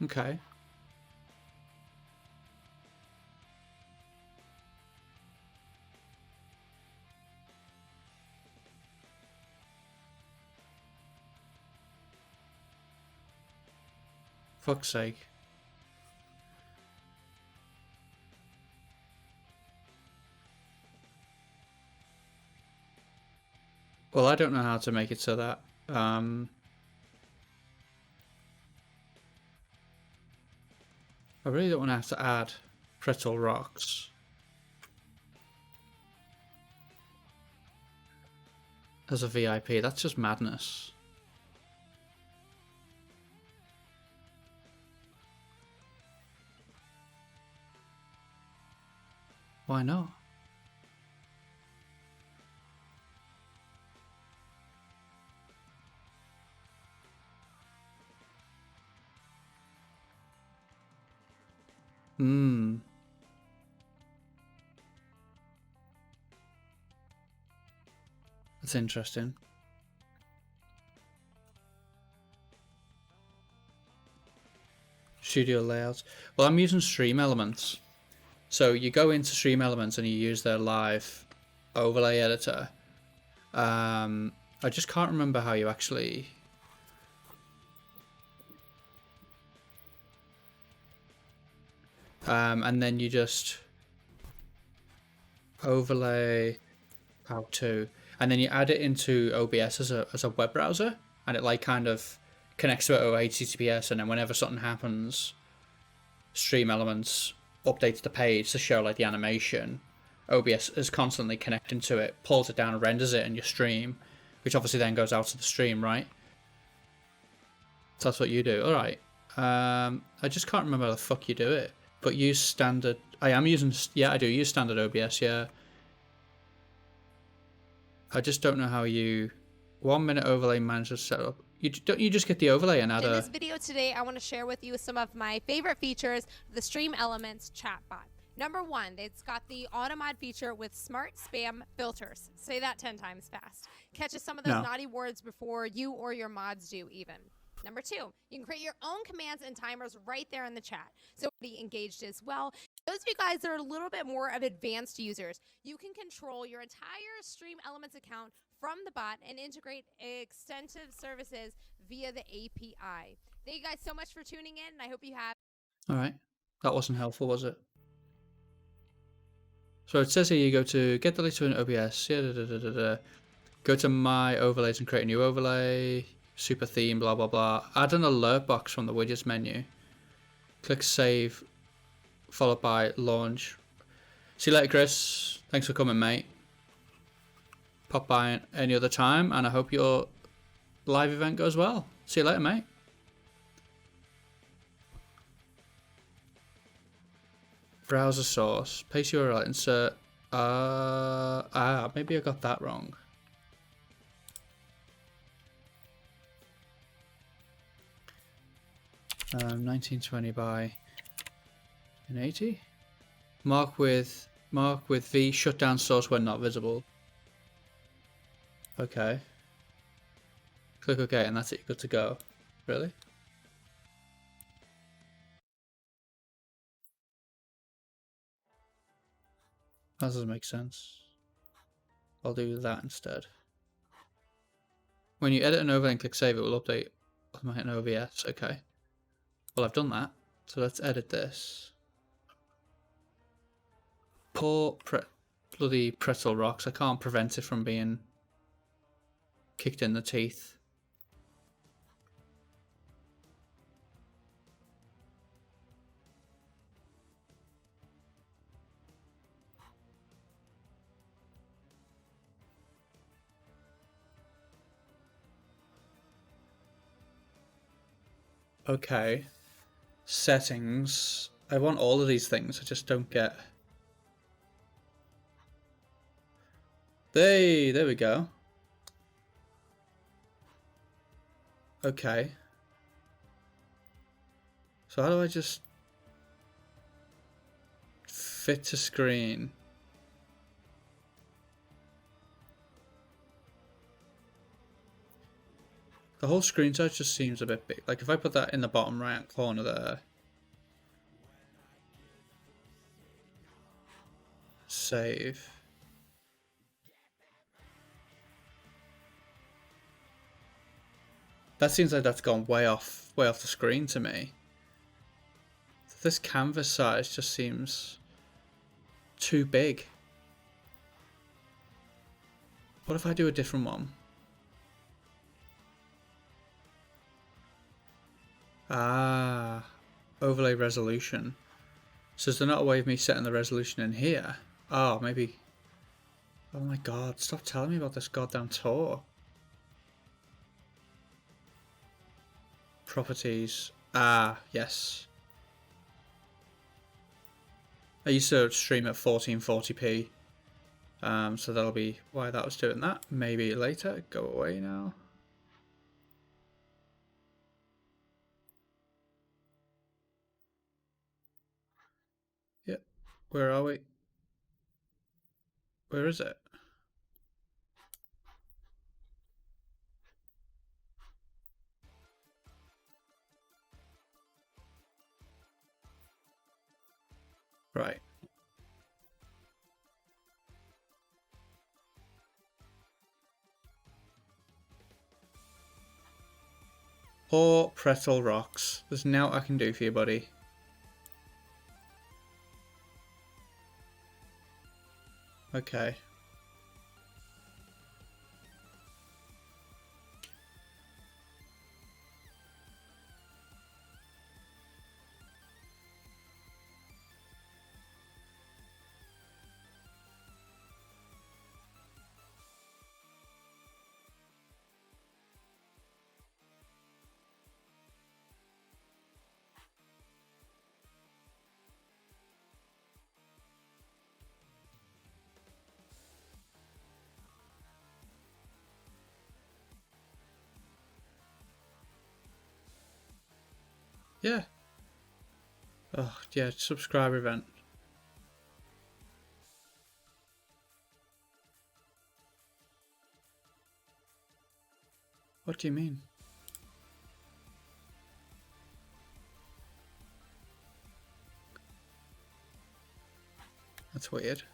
Okay. Fuck's sake. Well, I don't know how to make it so that I really don't want to have to add pretzel rocks as a VIP. That's just madness. Why not? That's interesting. Studio layouts. Well, I'm using Stream Elements. So you go into Stream Elements and you use their live overlay editor. I just can't remember how you actually... and then you just overlay how to, and then you add it into OBS as a web browser, and it like kind of connects to it over HTTPS, and then whenever something happens, Stream Elements updates the page to show like the animation. OBS is constantly connecting to it, pulls it down and renders it in your stream, which obviously then goes out to the stream, right? So that's what you do. All right. I just can't remember how the fuck you do it. But use standard. I am using. Yeah, I do use standard OBS. Yeah. I just don't know how you. 1 minute overlay manager setup. Don't you just get the overlay and add In this video today, I want to share with you some of my favorite features of the Stream Elements chatbot. Number 1, it's got the automod feature with smart spam filters. Say that 10 times fast. Catches some of those naughty words before you or your mods do even. Number 2, you can create your own commands and timers right there in the chat. So be engaged as well. Those of you guys that are a little bit more of advanced users, you can control your entire Stream Elements account from the bot and integrate extensive services via the API. Thank you guys so much for tuning in, and I hope you have... All right. That wasn't helpful, was it? So it says here you go to get the list to an OBS. Yeah, Go to my overlays and create a new overlay. Super theme, blah, blah, blah. Add an alert box from the widgets menu. Click save, followed by launch. See you later, Chris. Thanks for coming, mate. Pop by any other time, and I hope your live event goes well. See you later, mate. Browser source. Paste URL. Insert. Maybe I got that wrong. Um, 1920 by 1080. Mark with V. Shut down source when not visible. Okay. Click OK, and that's it. Good to go. Really? That doesn't make sense. I'll do that instead. When you edit an overlay and click save, it will update automatic OBS. Okay. Well, I've done that. So let's edit this. Poor bloody pretzel rocks. I can't prevent it from being kicked in the teeth. Okay. Settings. I want all of these things. I just don't get... Hey, there we go. Okay. So how do I just fit to screen? The whole screen size just seems a bit big. Like if I put that in the bottom right corner there. Save. That seems like that's gone way off the screen to me. This canvas size just seems too big. What if I do a different one? Ah, overlay resolution. So is there not a way of me setting the resolution in here? Oh, maybe. Oh my god, stop telling me about this goddamn tour. Properties. Ah, yes. I used to stream at 1440p. So that'll be why that was doing that. Maybe later. Go away now. Yep. Where are we? Where is it? Right. Or pretzel rocks. There's now I can do for you, buddy. Okay. Yeah. Oh, yeah, subscriber event. What do you mean? That's weird.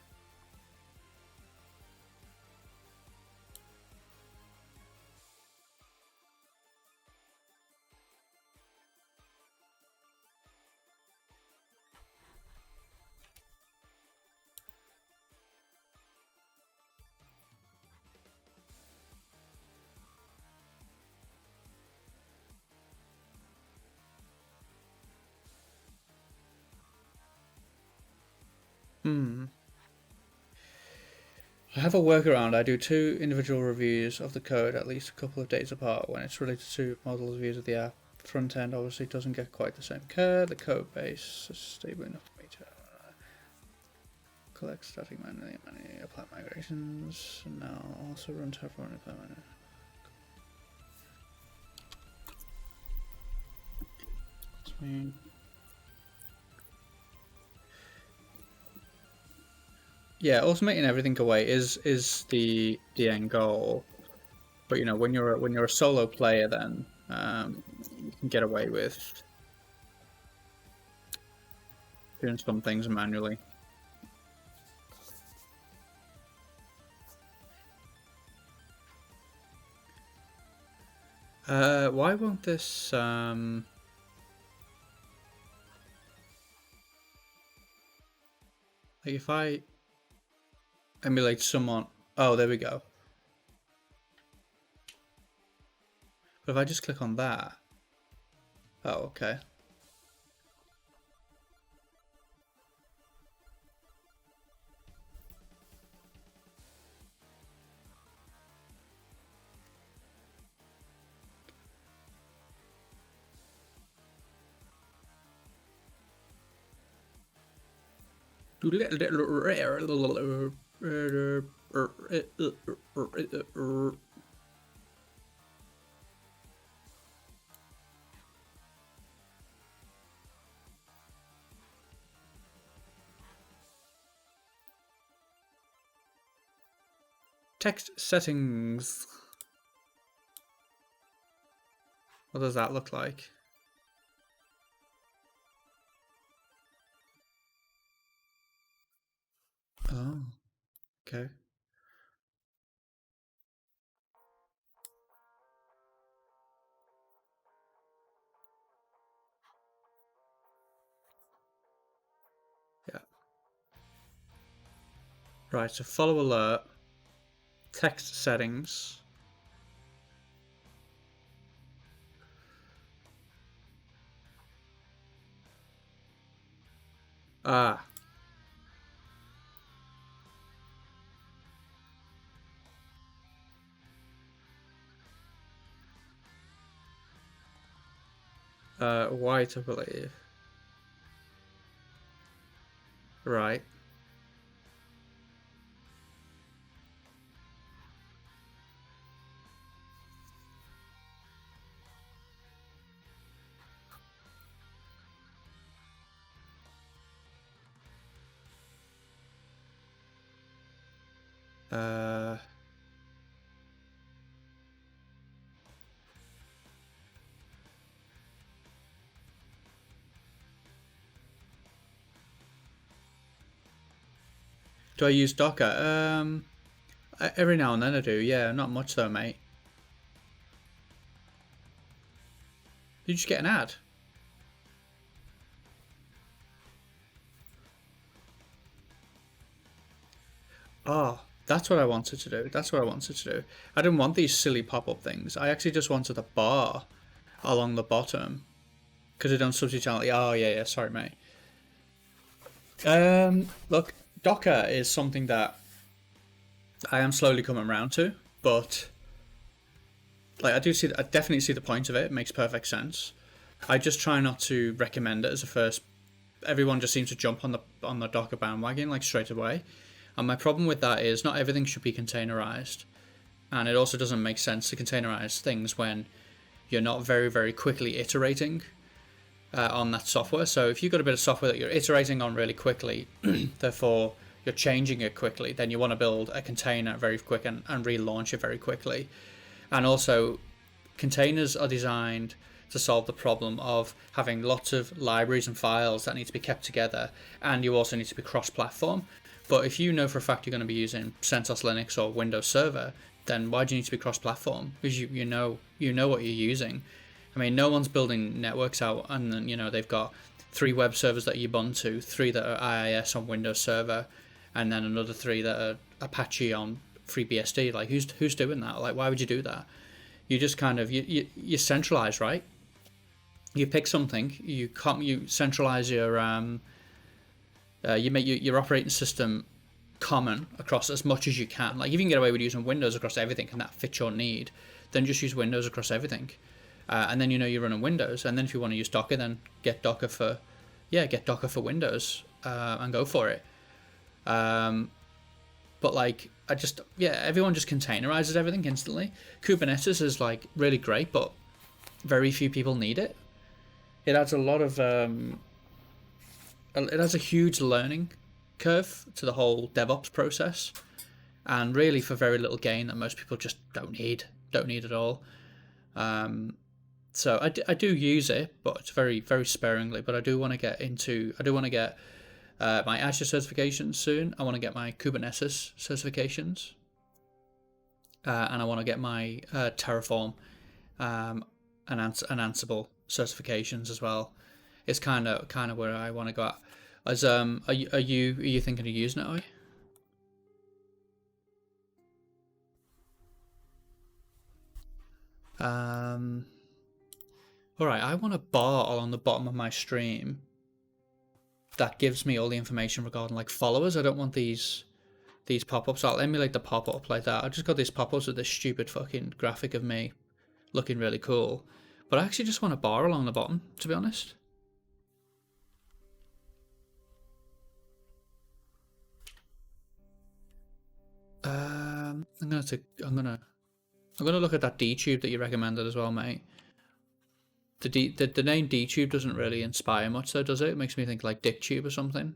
I have a workaround. I do 2 individual reviews of the code at least a couple of days apart when it's related to model reviews of the app. Front end obviously doesn't get quite the same care. The code base is stable enough for me to collect static manually, apply migrations, and now also run Terraform and apply manually. Yeah, automating everything away is the end goal. But you know, when you're a solo player, then you can get away with doing some things manually. Why won't this like if I emulate someone? Oh, there we go. But if I just click on that, oh, okay. Text settings. What does that look like? Oh, okay. Yeah. Right, so follow alert, text settings. Ah. White, I believe. Right. Do I use Docker? Every now and then I do, yeah. Not much though, mate. Did you just get an ad? Oh, that's what I wanted to do. That's what I wanted to do. I didn't want these silly pop-up things. I actually just wanted a bar along the bottom. Because it don't substitute. Oh, yeah, sorry, mate. Look, Docker is something that I am slowly coming around to, but like I definitely see the point of it. It makes perfect sense. I just try not to recommend it as a first. Everyone just seems to jump on the Docker bandwagon like straight away, and my problem with that is not everything should be containerized, and it also doesn't make sense to containerize things when you're not very quickly iterating on that software. So if you've got a bit of software that you're iterating on really quickly, therefore you're changing it quickly, then you want to build a container very quick and relaunch it very quickly. And also, containers are designed to solve the problem of having lots of libraries and files that need to be kept together, and you also need to be cross-platform. But if you know for a fact you're going to be using CentOS Linux or Windows Server, then why do you need to be cross-platform? Because you know what you're using. I mean, no one's building networks out and then they've got 3 web servers that you Ubuntu, 3 that are IIS on Windows Server, and then another 3 that are Apache on FreeBSD. Like, who's doing that? Like, why would you do that? You just kind of you centralize, right? You pick something, you centralize your you make your operating system common across as much as you can. Like, if you can get away with using Windows across everything and that fits your need, then just use Windows across everything. And then you're running Windows. And then if you want to use Docker, then get Docker for Windows and go for it. But like, everyone just containerizes everything instantly. Kubernetes is like really great, but very few people need it. It adds a lot of it has a huge learning curve to the whole DevOps process, and really for very little gain that most people just don't need at all. So I do use it, but it's very sparingly. But I do want to get my Azure certifications soon. I want to get my Kubernetes certifications, and I want to get my Terraform and Ansible certifications as well. It's kind of where I want to go at. As are you thinking of using it? Are you? Alright, I want a bar along the bottom of my stream that gives me all the information regarding like followers. I don't want these pop-ups. I'll emulate the pop-up like that. I just got these pop-ups with this stupid fucking graphic of me looking really cool. But I actually just want a bar along the bottom, to be honest. I'm gonna look at that D-tube that you recommended as well, mate. The name D-tube doesn't really inspire much, though, does it? It makes me think like Dick Tube or something.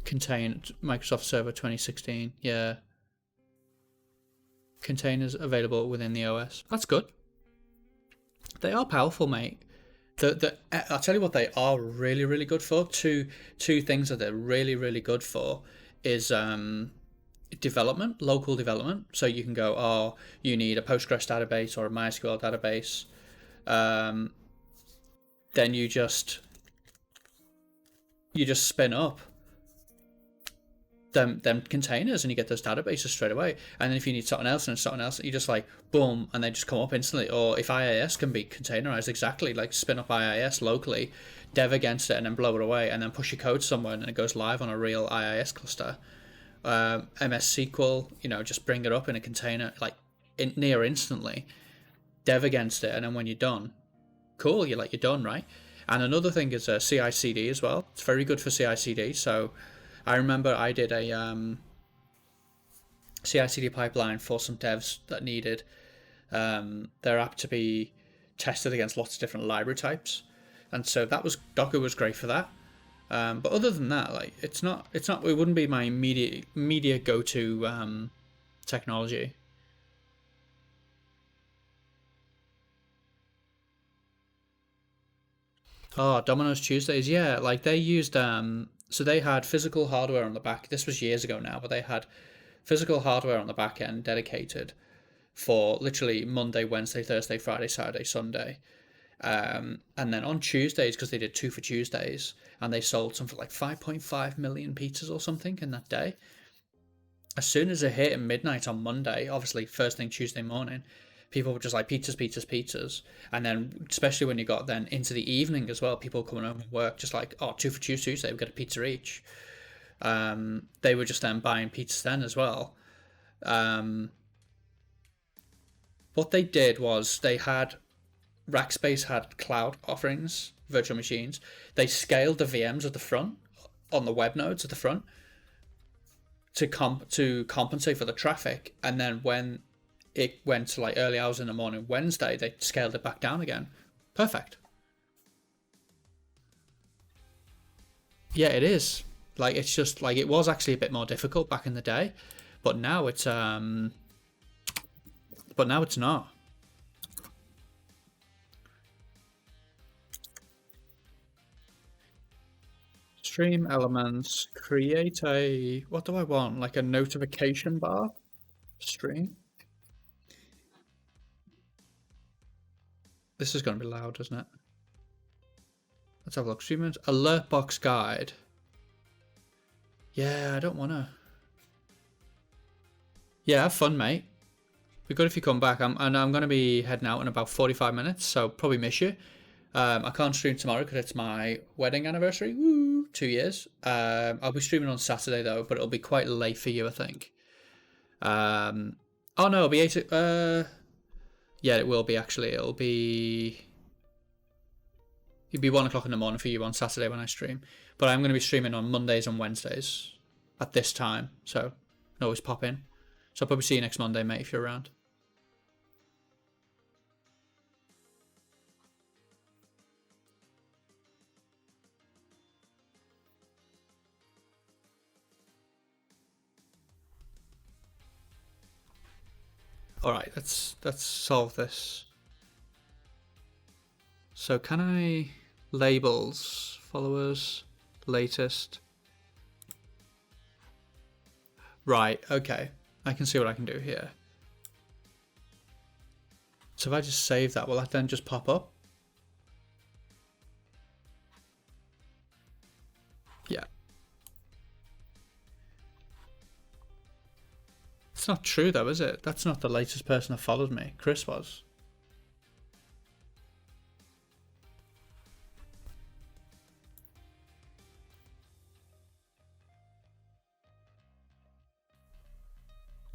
Contained Microsoft Server 2016. Yeah. Containers available within the OS. That's good. They are powerful, mate. I'll tell you what they are really, really good for. Two things that they're really, really good for is development, local development. So you can go, oh, you need a Postgres database or a MySQL database. Then you just spin up them containers and you get those databases straight away. And then if you need something else and something else, you just like boom, and they just come up instantly. Or if IIS can be containerized, exactly, like spin up IIS locally, dev against it, and then blow it away, and then push your code somewhere and it goes live on a real IIS cluster. MS SQL, just bring it up in a container like near instantly, dev against it, and then when you're done, cool, you're done, right? And another thing is CI/CD as well. It's very good for CI/CD. So I remember I did a CI/CD pipeline for some devs that needed their app to be tested against lots of different library types, and so Docker was great for that. But other than that, like it wouldn't be my immediate go-to technology. Oh, Domino's Tuesdays, yeah, like they used so they had physical hardware on the back. This was years ago now, but they had physical hardware on the back end dedicated for literally Monday, Wednesday, Thursday, Friday, Saturday, Sunday. And then on Tuesdays, because they did 2 for Tuesdays, and they sold something like 5.5 million pizzas or something in that day. As soon as it hit at midnight on Monday, obviously first thing Tuesday morning, people were just like pizzas. And then especially when you got then into the evening as well, people coming home from work just like, oh, 2 for Tuesday, we got a pizza each. They were just then buying pizzas then as well. What they did was Rackspace had cloud offerings, virtual machines. They scaled the VMs at the front, on the web nodes at the front, to compensate for the traffic. And then when it went to like early hours in the morning Wednesday, they scaled it back down again. Perfect. Yeah, it is. Like it's just like it was actually a bit more difficult back in the day, but now it's not. Stream elements, create what do I want? Like a notification bar? Stream. This is going to be loud, isn't it? Let's have a look. Streamers, alert box guide. Yeah, I don't want to. Yeah, have fun, mate. Be good if you come back. I'm going to be heading out in about 45 minutes, so probably miss you. I can't stream tomorrow because it's my wedding anniversary. Woo! 2 years. I'll be streaming on Saturday though, but it'll be quite late for you, I think. Oh no, it'll be 8. Yeah, it will be actually. It'll be 1 o'clock in the morning for you on Saturday when I stream. But I'm going to be streaming on Mondays and Wednesdays at this time, so you can always pop in. So I'll probably see you next Monday, mate, if you're around. Alright, let's solve this. So can I labels, followers, latest? Right, okay. I can see what I can do here. So if I just save that, will that then just pop up? Yeah. It's not true though, is it? That's not the latest person that followed me. Chris was.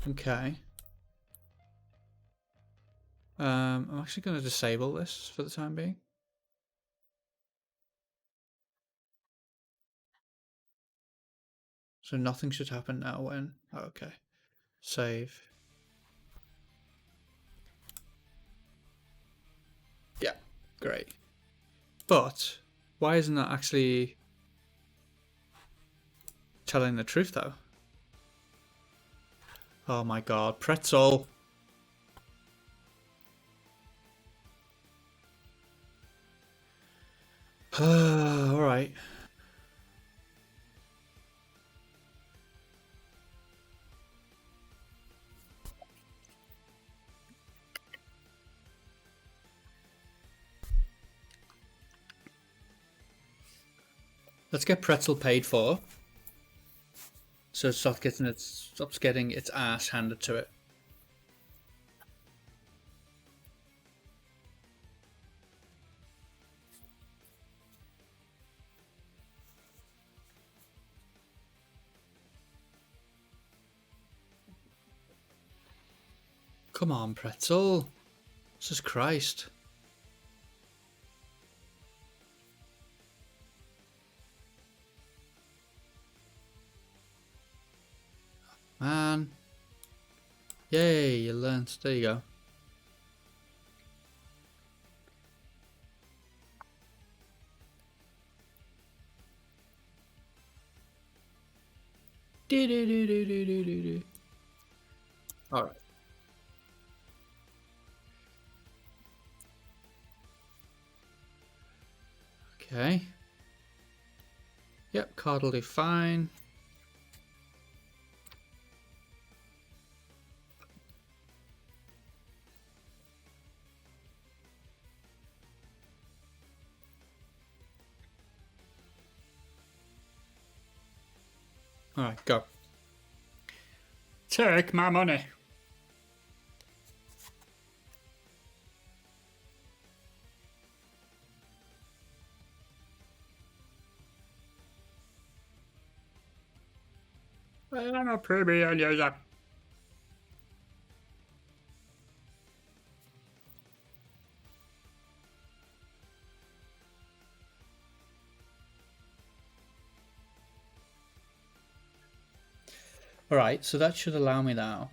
Okay. I'm actually going to disable this for the time being. So nothing should happen now when... Oh, okay. Save. Yeah, great. But why isn't that actually telling the truth though? Oh my god, pretzel. Alright. Let's get pretzel paid for. So it stops getting its ass handed to it. Come on, pretzel. Jesus Christ. Man. Yay, you learned. There you go. Alright. Okay. Yep, card will do fine. Alright, go. Take my money. I'm a premium user. Alright, so that should allow me now.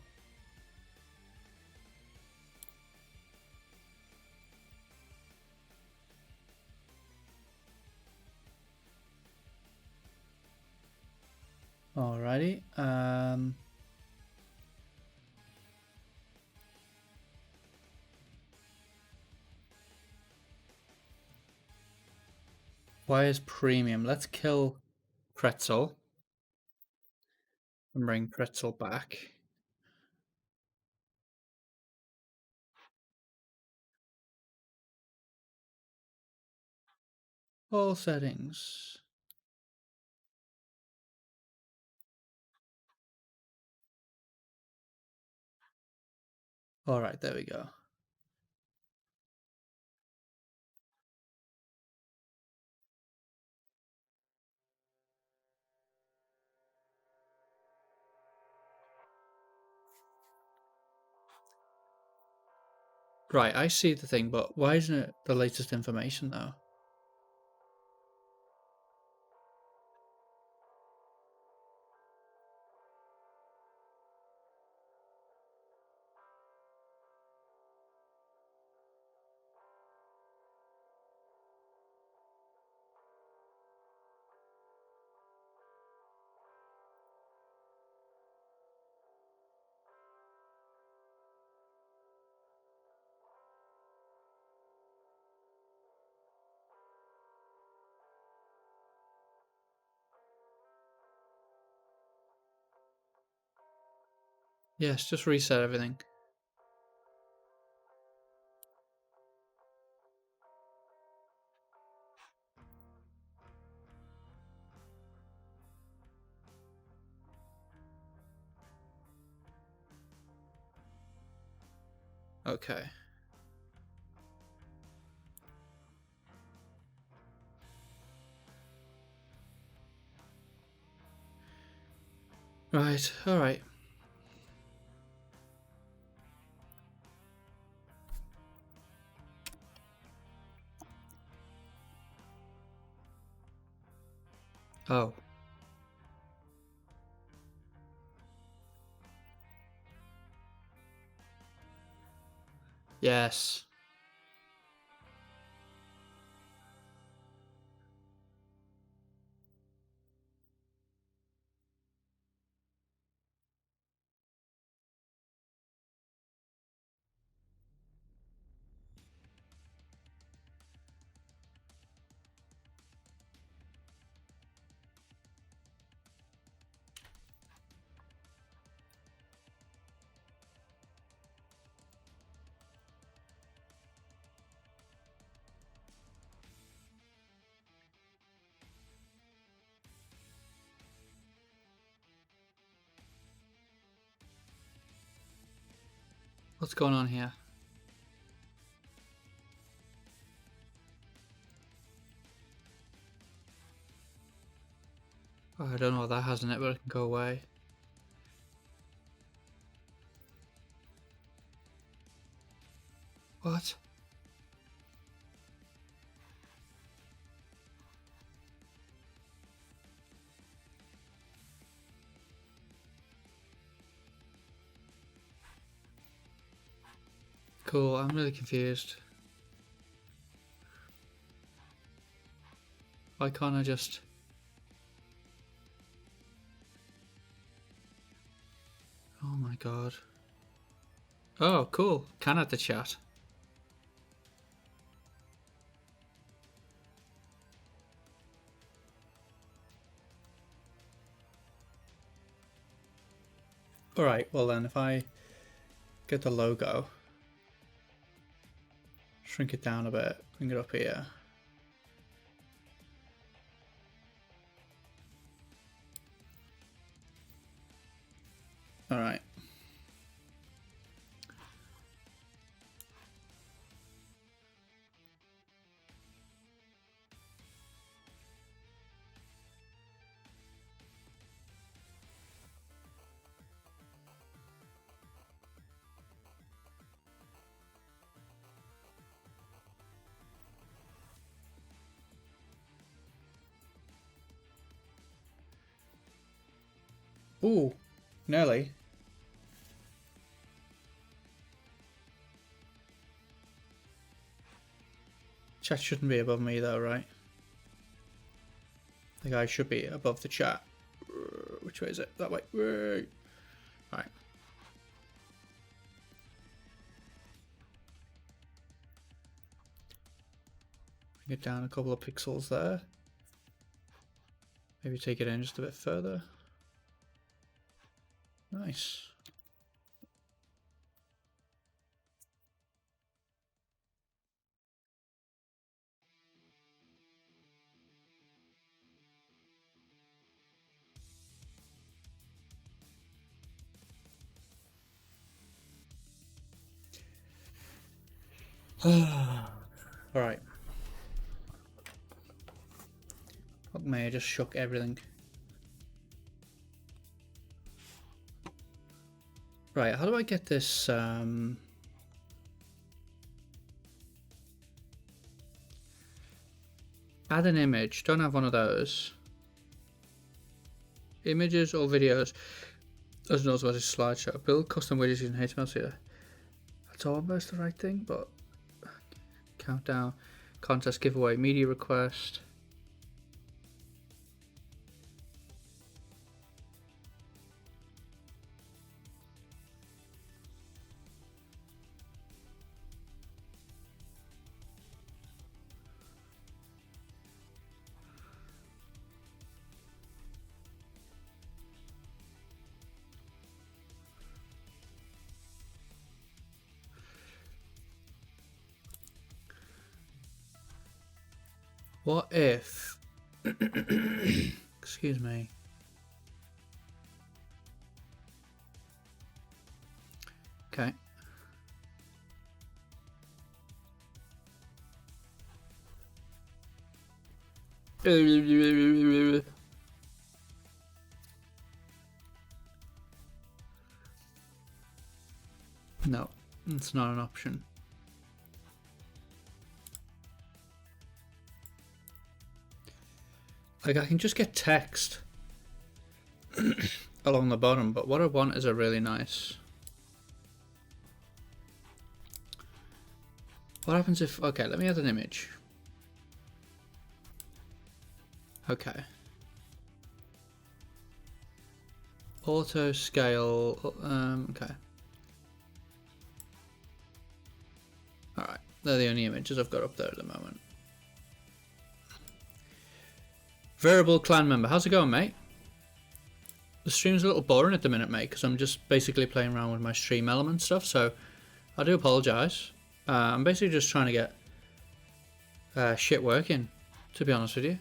Alrighty. Why is premium? Let's kill pretzel and bring pretzel back. All settings. Alright, there we go. Right, I see the thing, but why isn't it the latest information though? Yes, just reset everything. Okay. Right, alright. Oh. Yes. What's going on here? Oh, I don't know what that has in it, but it can go away. What? Cool, I'm really confused. Why can't I just... Oh my god. Oh, cool. Can add the chat. Alright, well then, if I get the logo, shrink it down a bit, bring it up here. Alright. Ooh, nearly. Chat shouldn't be above me though, right? The guy should be above the chat. Which way is it? That way. Right. Bring it down a couple of pixels there. Maybe take it in just a bit further. Nice. Alright. Fuck me, I just shook everything. Right, how do I get this add an image? Don't have one of those. Images or videos. Doesn't know what is slideshow. Build custom widgets using HTML here. That's almost the right thing, but countdown, contest giveaway, media request. What if, excuse me, okay, no, it's not an option. Like, I can just get text along the bottom, but what I want is a really nice What happens if... Okay, let me add an image. Okay. Auto scale... okay. Alright, they're the only images I've got up there at the moment. Variable clan member. How's it going, mate? The stream's a little boring at the minute, mate, because I'm just basically playing around with my stream element stuff, so I do apologise. I'm basically just trying to get shit working, to be honest with you.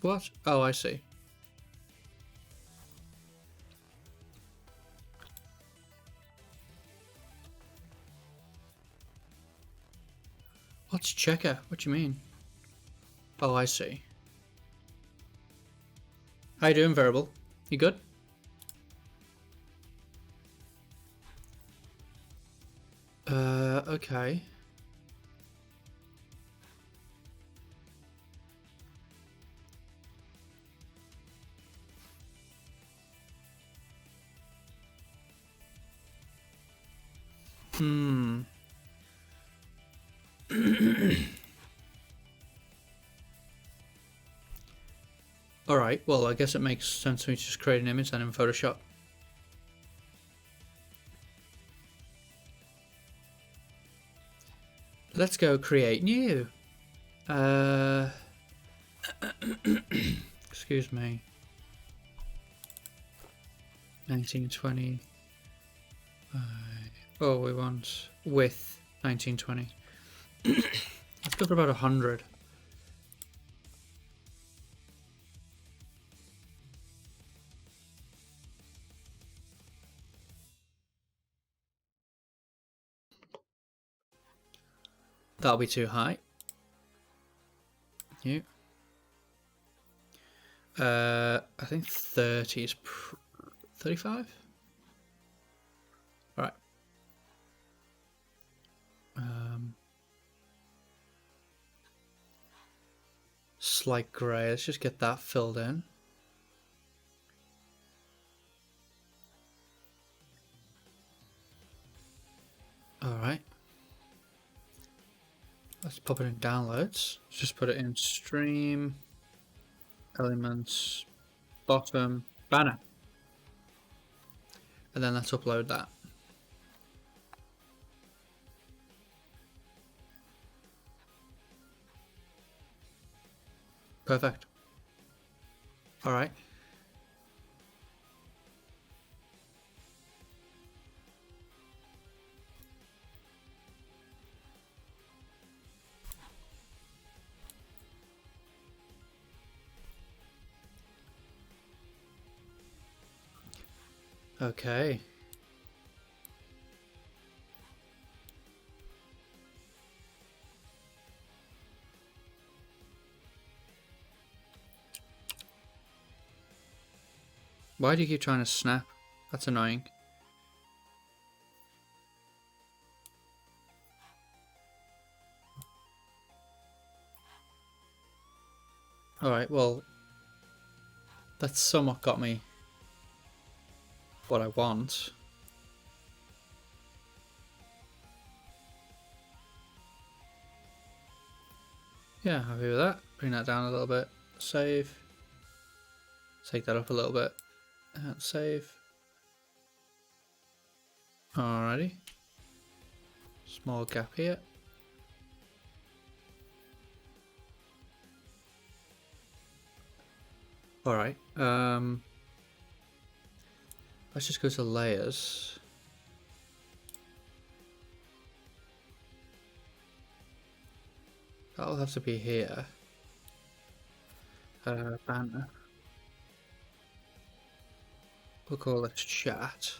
What? Oh, I see. What's checker? What do you mean? Oh, I see. How you doing, Variable? You good? Okay. Alright, well, I guess it makes sense for me to just create an image then in Photoshop. Let's go create new. Excuse me. 1920. Oh, we want width 1920. Let's go for about 100. That'll be too high. New. I think 30 is 35. All right. Slight grey. Let's just get that filled in. All right. Let's pop it in downloads. Let's just put it in stream, elements, bottom, banner. And then let's upload that. Perfect. All right. Okay. Why do you keep trying to snap? That's annoying. Alright, well, that's somewhat got me what I want. Yeah, happy with that. Bring that down a little bit. Save. Take that up a little bit. And save. Alrighty. Small gap here. Alright. Let's just go to layers. That'll have to be here. Banner. We'll call this chat.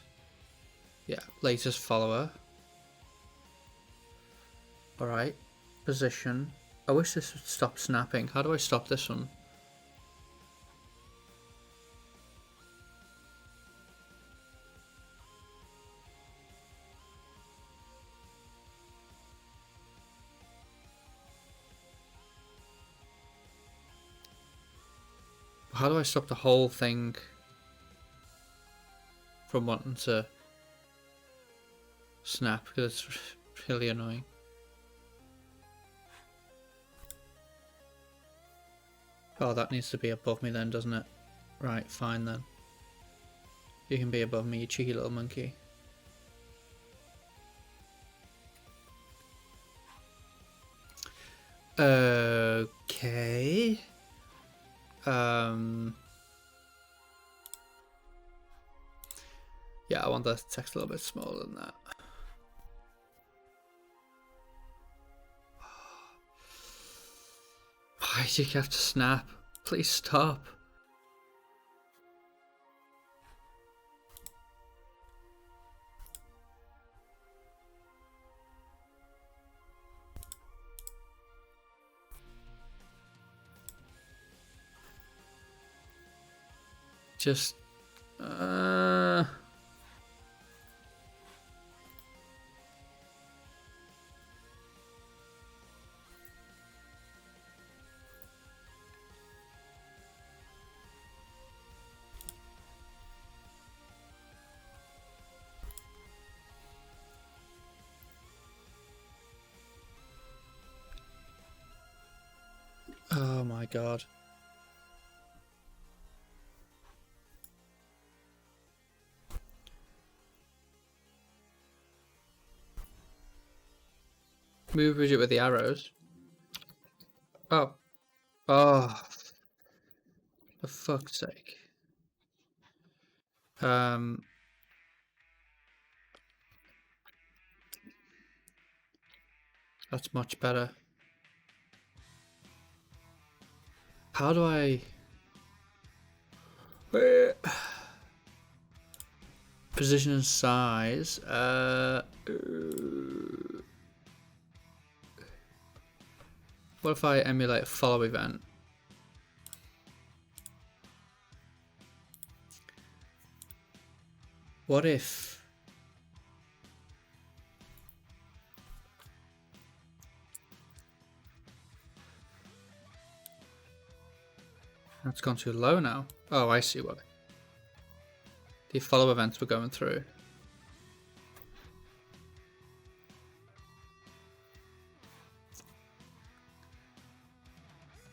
Yeah, latest follower. Alright. Position. I wish this would stop snapping. How do I stop this one? How do I stop the whole thing from wanting to snap? Because it's really annoying. Oh, that needs to be above me then, doesn't it? Right, fine then. You can be above me, you cheeky little monkey. Okay. Yeah, I want the text a little bit smaller than that. Why do you have to snap? Please stop. Just oh my god. Move widget with the arrows. Oh. Oh. For fuck's sake. That's much better. How do I... Position and size. What if I emulate a follow event? What if... That's gone too low now. Oh, I see why. The follow events were going through.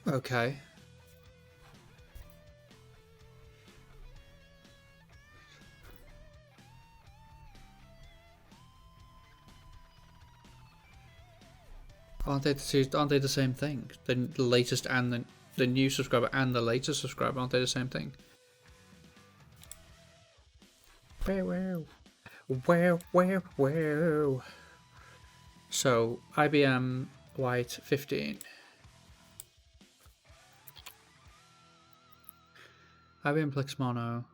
Okay. Aren't they the same thing? The latest and the new subscriber and the latest subscriber, aren't they the same thing? Wow. Wow, wow, wow. So, IBM White 15. IBM Plex Mono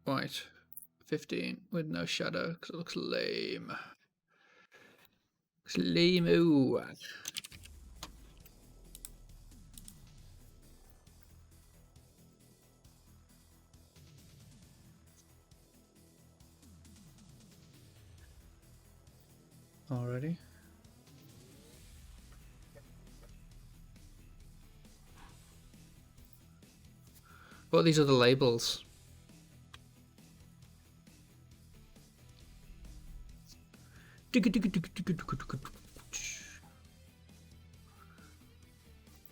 White 15 with no shadow because it looks lame. Looks lame. Ooh. Already. What, these are the labels?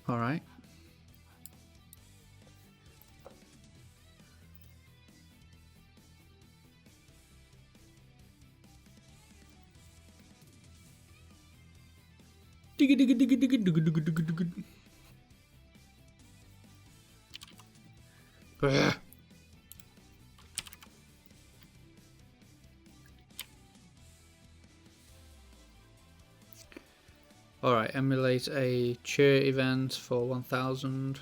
All right. Alright, emulate a cheer event for 1000.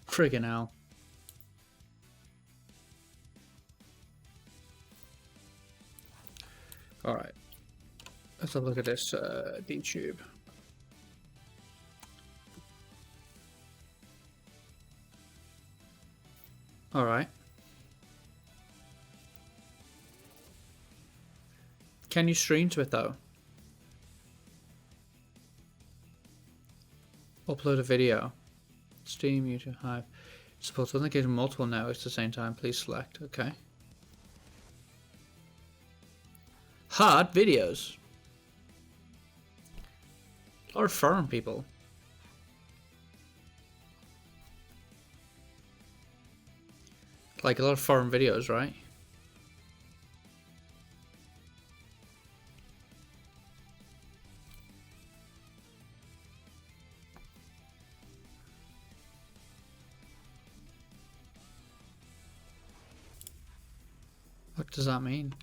Friggin' hell. Alright. Let's have a look at this DTube. All right. Can you stream to it though? Upload a video. Steam, YouTube, Hive. Supports authenticating multiple networks at the same time. Please select. Okay. Hard videos. A lot of foreign people. Like a lot of foreign videos, right? What does that mean?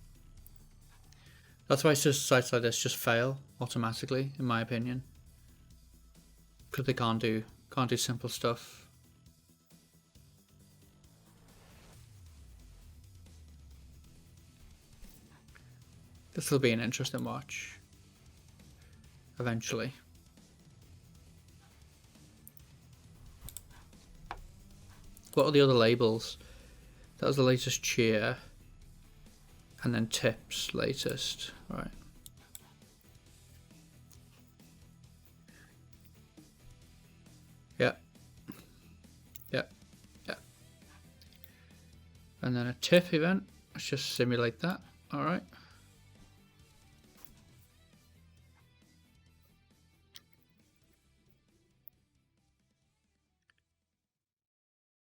That's why it's just sites like this just fail automatically, in my opinion. Because they can't do simple stuff. This will be an interesting watch. Eventually. What are the other labels? That was the latest cheer. And then tips latest. Right. Yeah. Yeah. Yeah. And then a tip event. Let's just simulate that. Alright.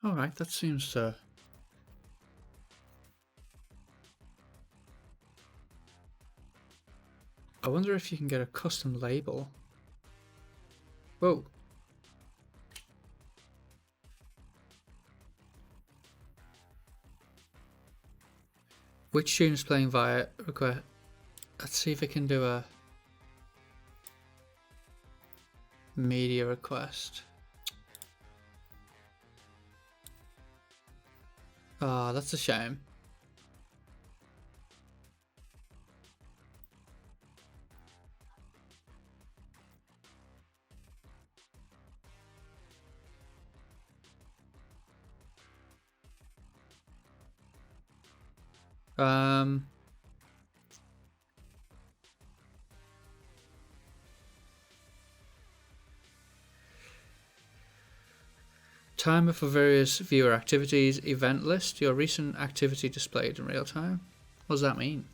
Alright, that seems to... I wonder if you can get a custom label. Whoa. Which tune is playing via request? Let's see if I can do a media request. Ah, that's a shame. Timer for various viewer activities, event list, your recent activity displayed in real time. What does that mean?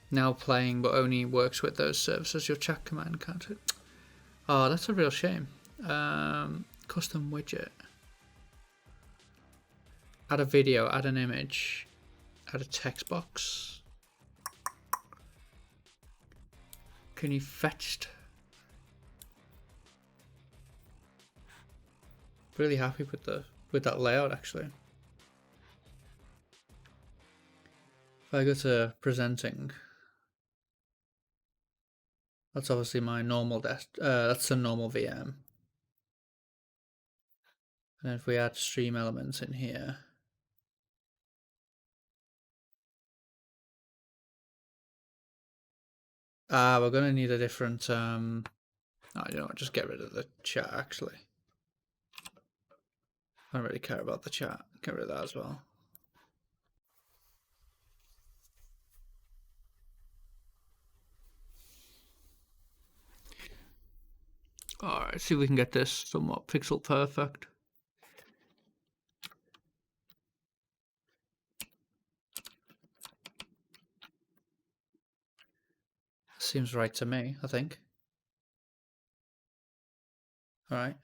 Now playing but only works with those services. Your chat command can't it? Oh, that's a real shame. Custom widget. Add a video, add an image, add a text box. Can you fetch? Really happy with that layout actually. If I go to presenting, that's obviously my normal desk. That's a normal VM. And if we add stream elements in here, we're gonna need a different. Oh, you know what? Just get rid of the chat actually. I don't really care about the chat. Get rid of that as well. Alright, see if we can get this somewhat pixel perfect. Seems right to me, I think. Alright.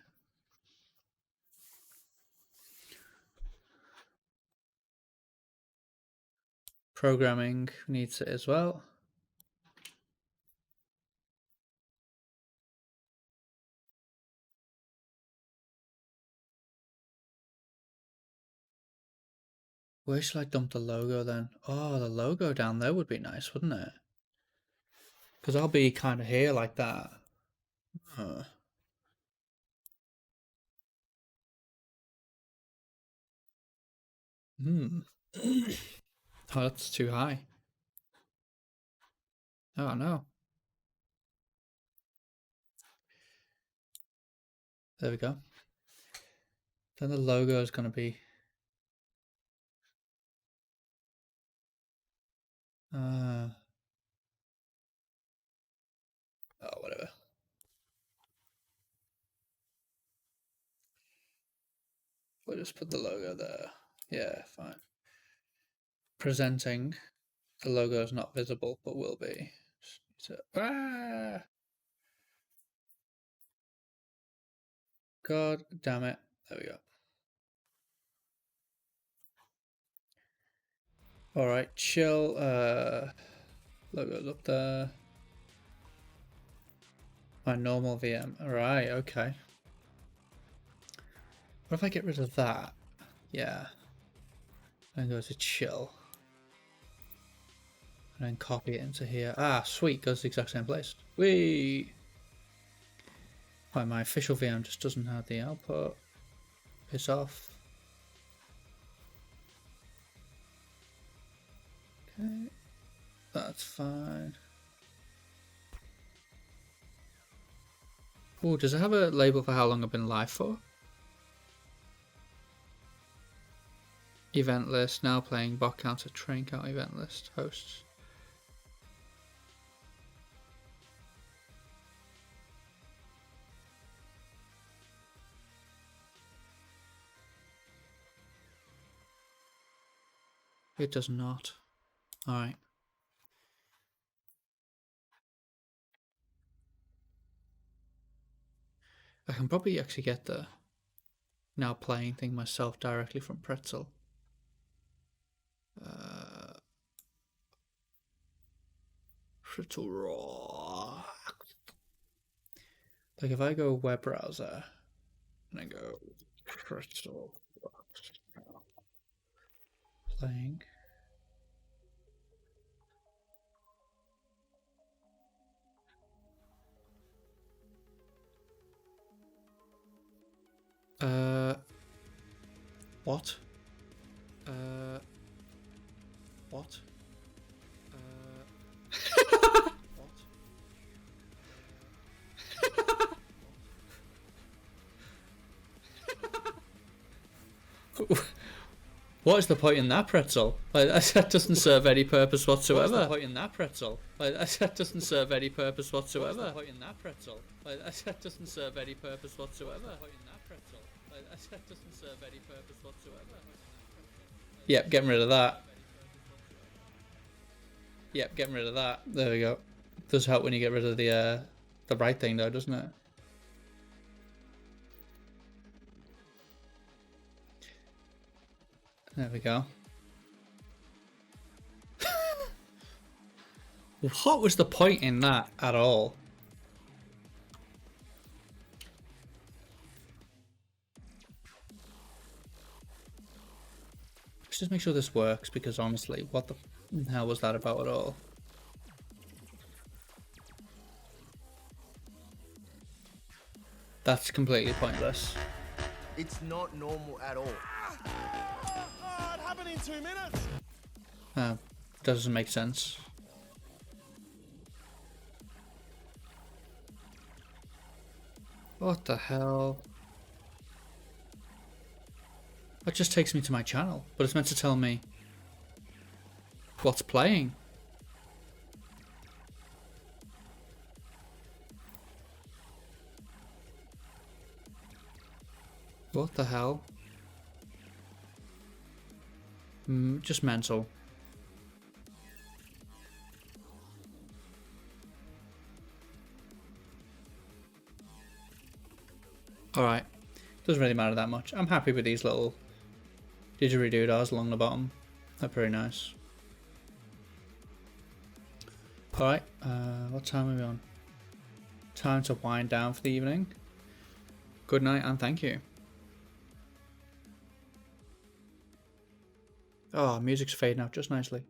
Programming needs it as well. Where should I dump the logo then? Oh, the logo down there would be nice, wouldn't it? Because I'll be kind of here like that. Oh, that's too high. Oh, no. There we go. Then the logo is going to be oh, whatever. We'll just put the logo there. Yeah, fine. Presenting. The logo is not visible, but will be. God damn it. There we go. Alright, chill. Logo's up there. My normal VM. Alright, okay. What if I get rid of that? Yeah. And go to chill. And then copy it into here. Ah, sweet. Goes to the exact same place. Whee! Why, my official VM just doesn't have the output. Piss off. Okay. That's fine. Oh, does it have a label for how long I've been live for? Event list, now playing bot counter, train count, event list, hosts. It does not. Alright. I can probably actually get the now playing thing myself directly from Pretzel. Pretzel raw. Like if I go web browser and I go Pretzel playing. What? What? What? What is the point in that pretzel? Like that doesn't serve any purpose whatsoever. What's the point in that pretzel? Like that doesn't serve any purpose whatsoever. What's the point in that pretzel? Like that doesn't serve any purpose whatsoever. What's the point in that pretzel? Like that doesn't serve any purpose whatsoever. Yep, getting rid of that. Yep, getting rid of that. There we go. Does help when you get rid of the right thing though, doesn't it? There we go. What was the point in that at all? Let's just make sure this works, because honestly, what the hell was that about at all? That's completely pointless. It's not normal at all. It happened in 2 minutes. Doesn't make sense. What the hell? That just takes me to my channel, but it's meant to tell me what's playing. What the hell? Just mental. Alright. Doesn't really matter that much. I'm happy with these little didgeridoo-dahs along the bottom. They're pretty nice. Alright. What time are we on? Time to wind down for the evening. Good night and thank you. Oh, music's fading out just nicely.